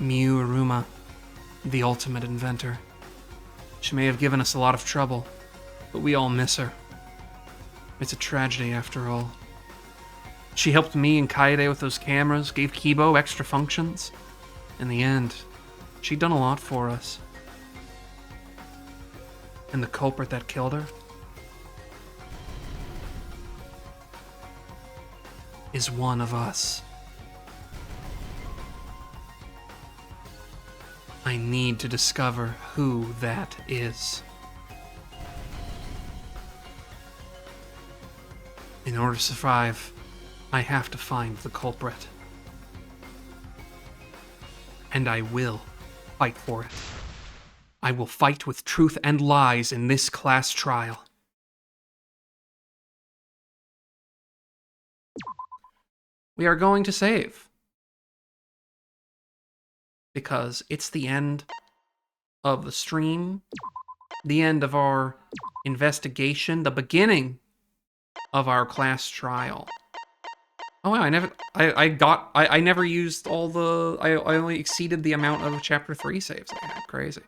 Miu Iruma, the ultimate inventor. She may have given us a lot of trouble, but we all miss her. It's a tragedy after all. She helped me and Kaede with those cameras, gave Kibo extra functions. In the end, she'd done a lot for us. And the culprit that killed her is one of us. I need to discover who that is. In order to survive, I have to find the culprit. And I will fight for it. I will fight with truth and lies in this class trial. We are going to save. Because it's the end of the stream, the end of our investigation, the beginning of our class trial. Oh wow, I never used all the, I only exceeded the amount of chapter 3 saves I had. Crazy.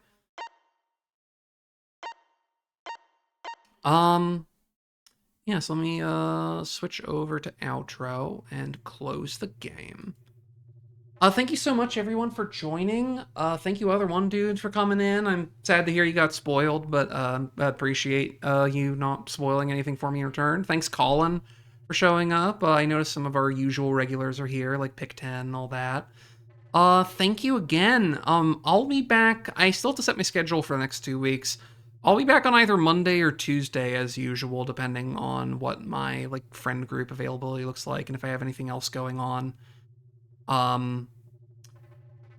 Yeah, so let me switch over to outro and close the game. Thank you so much, everyone, for joining. Thank you, other one dudes, for coming in. I'm sad to hear you got spoiled, but I appreciate you not spoiling anything for me in return. Thanks, Colin, for showing up. I noticed some of our usual regulars are here, like Pick 10 and all that. Thank you again. I'll be back. I still have to set my schedule for the next 2 weeks. I'll be back on either Monday or Tuesday, as usual, depending on what my friend group availability looks like and if I have anything else going on.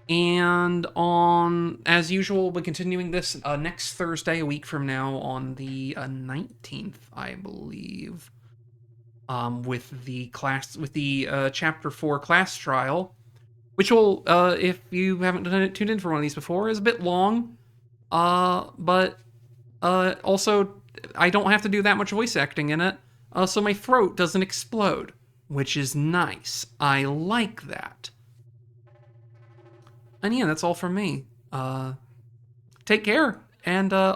And on, as usual, we'll be continuing this next Thursday, a week from now, on the 19th, I believe, with the Chapter 4 class trial, which will, if you haven't tuned in for one of these before, is a bit long, but also, I don't have to do that much voice acting in it, so my throat doesn't explode, which is nice. I like that. And yeah, that's all from me. Take care, and I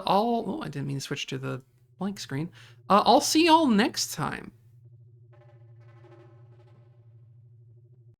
didn't mean to switch to the blank screen. I'll see y'all next time.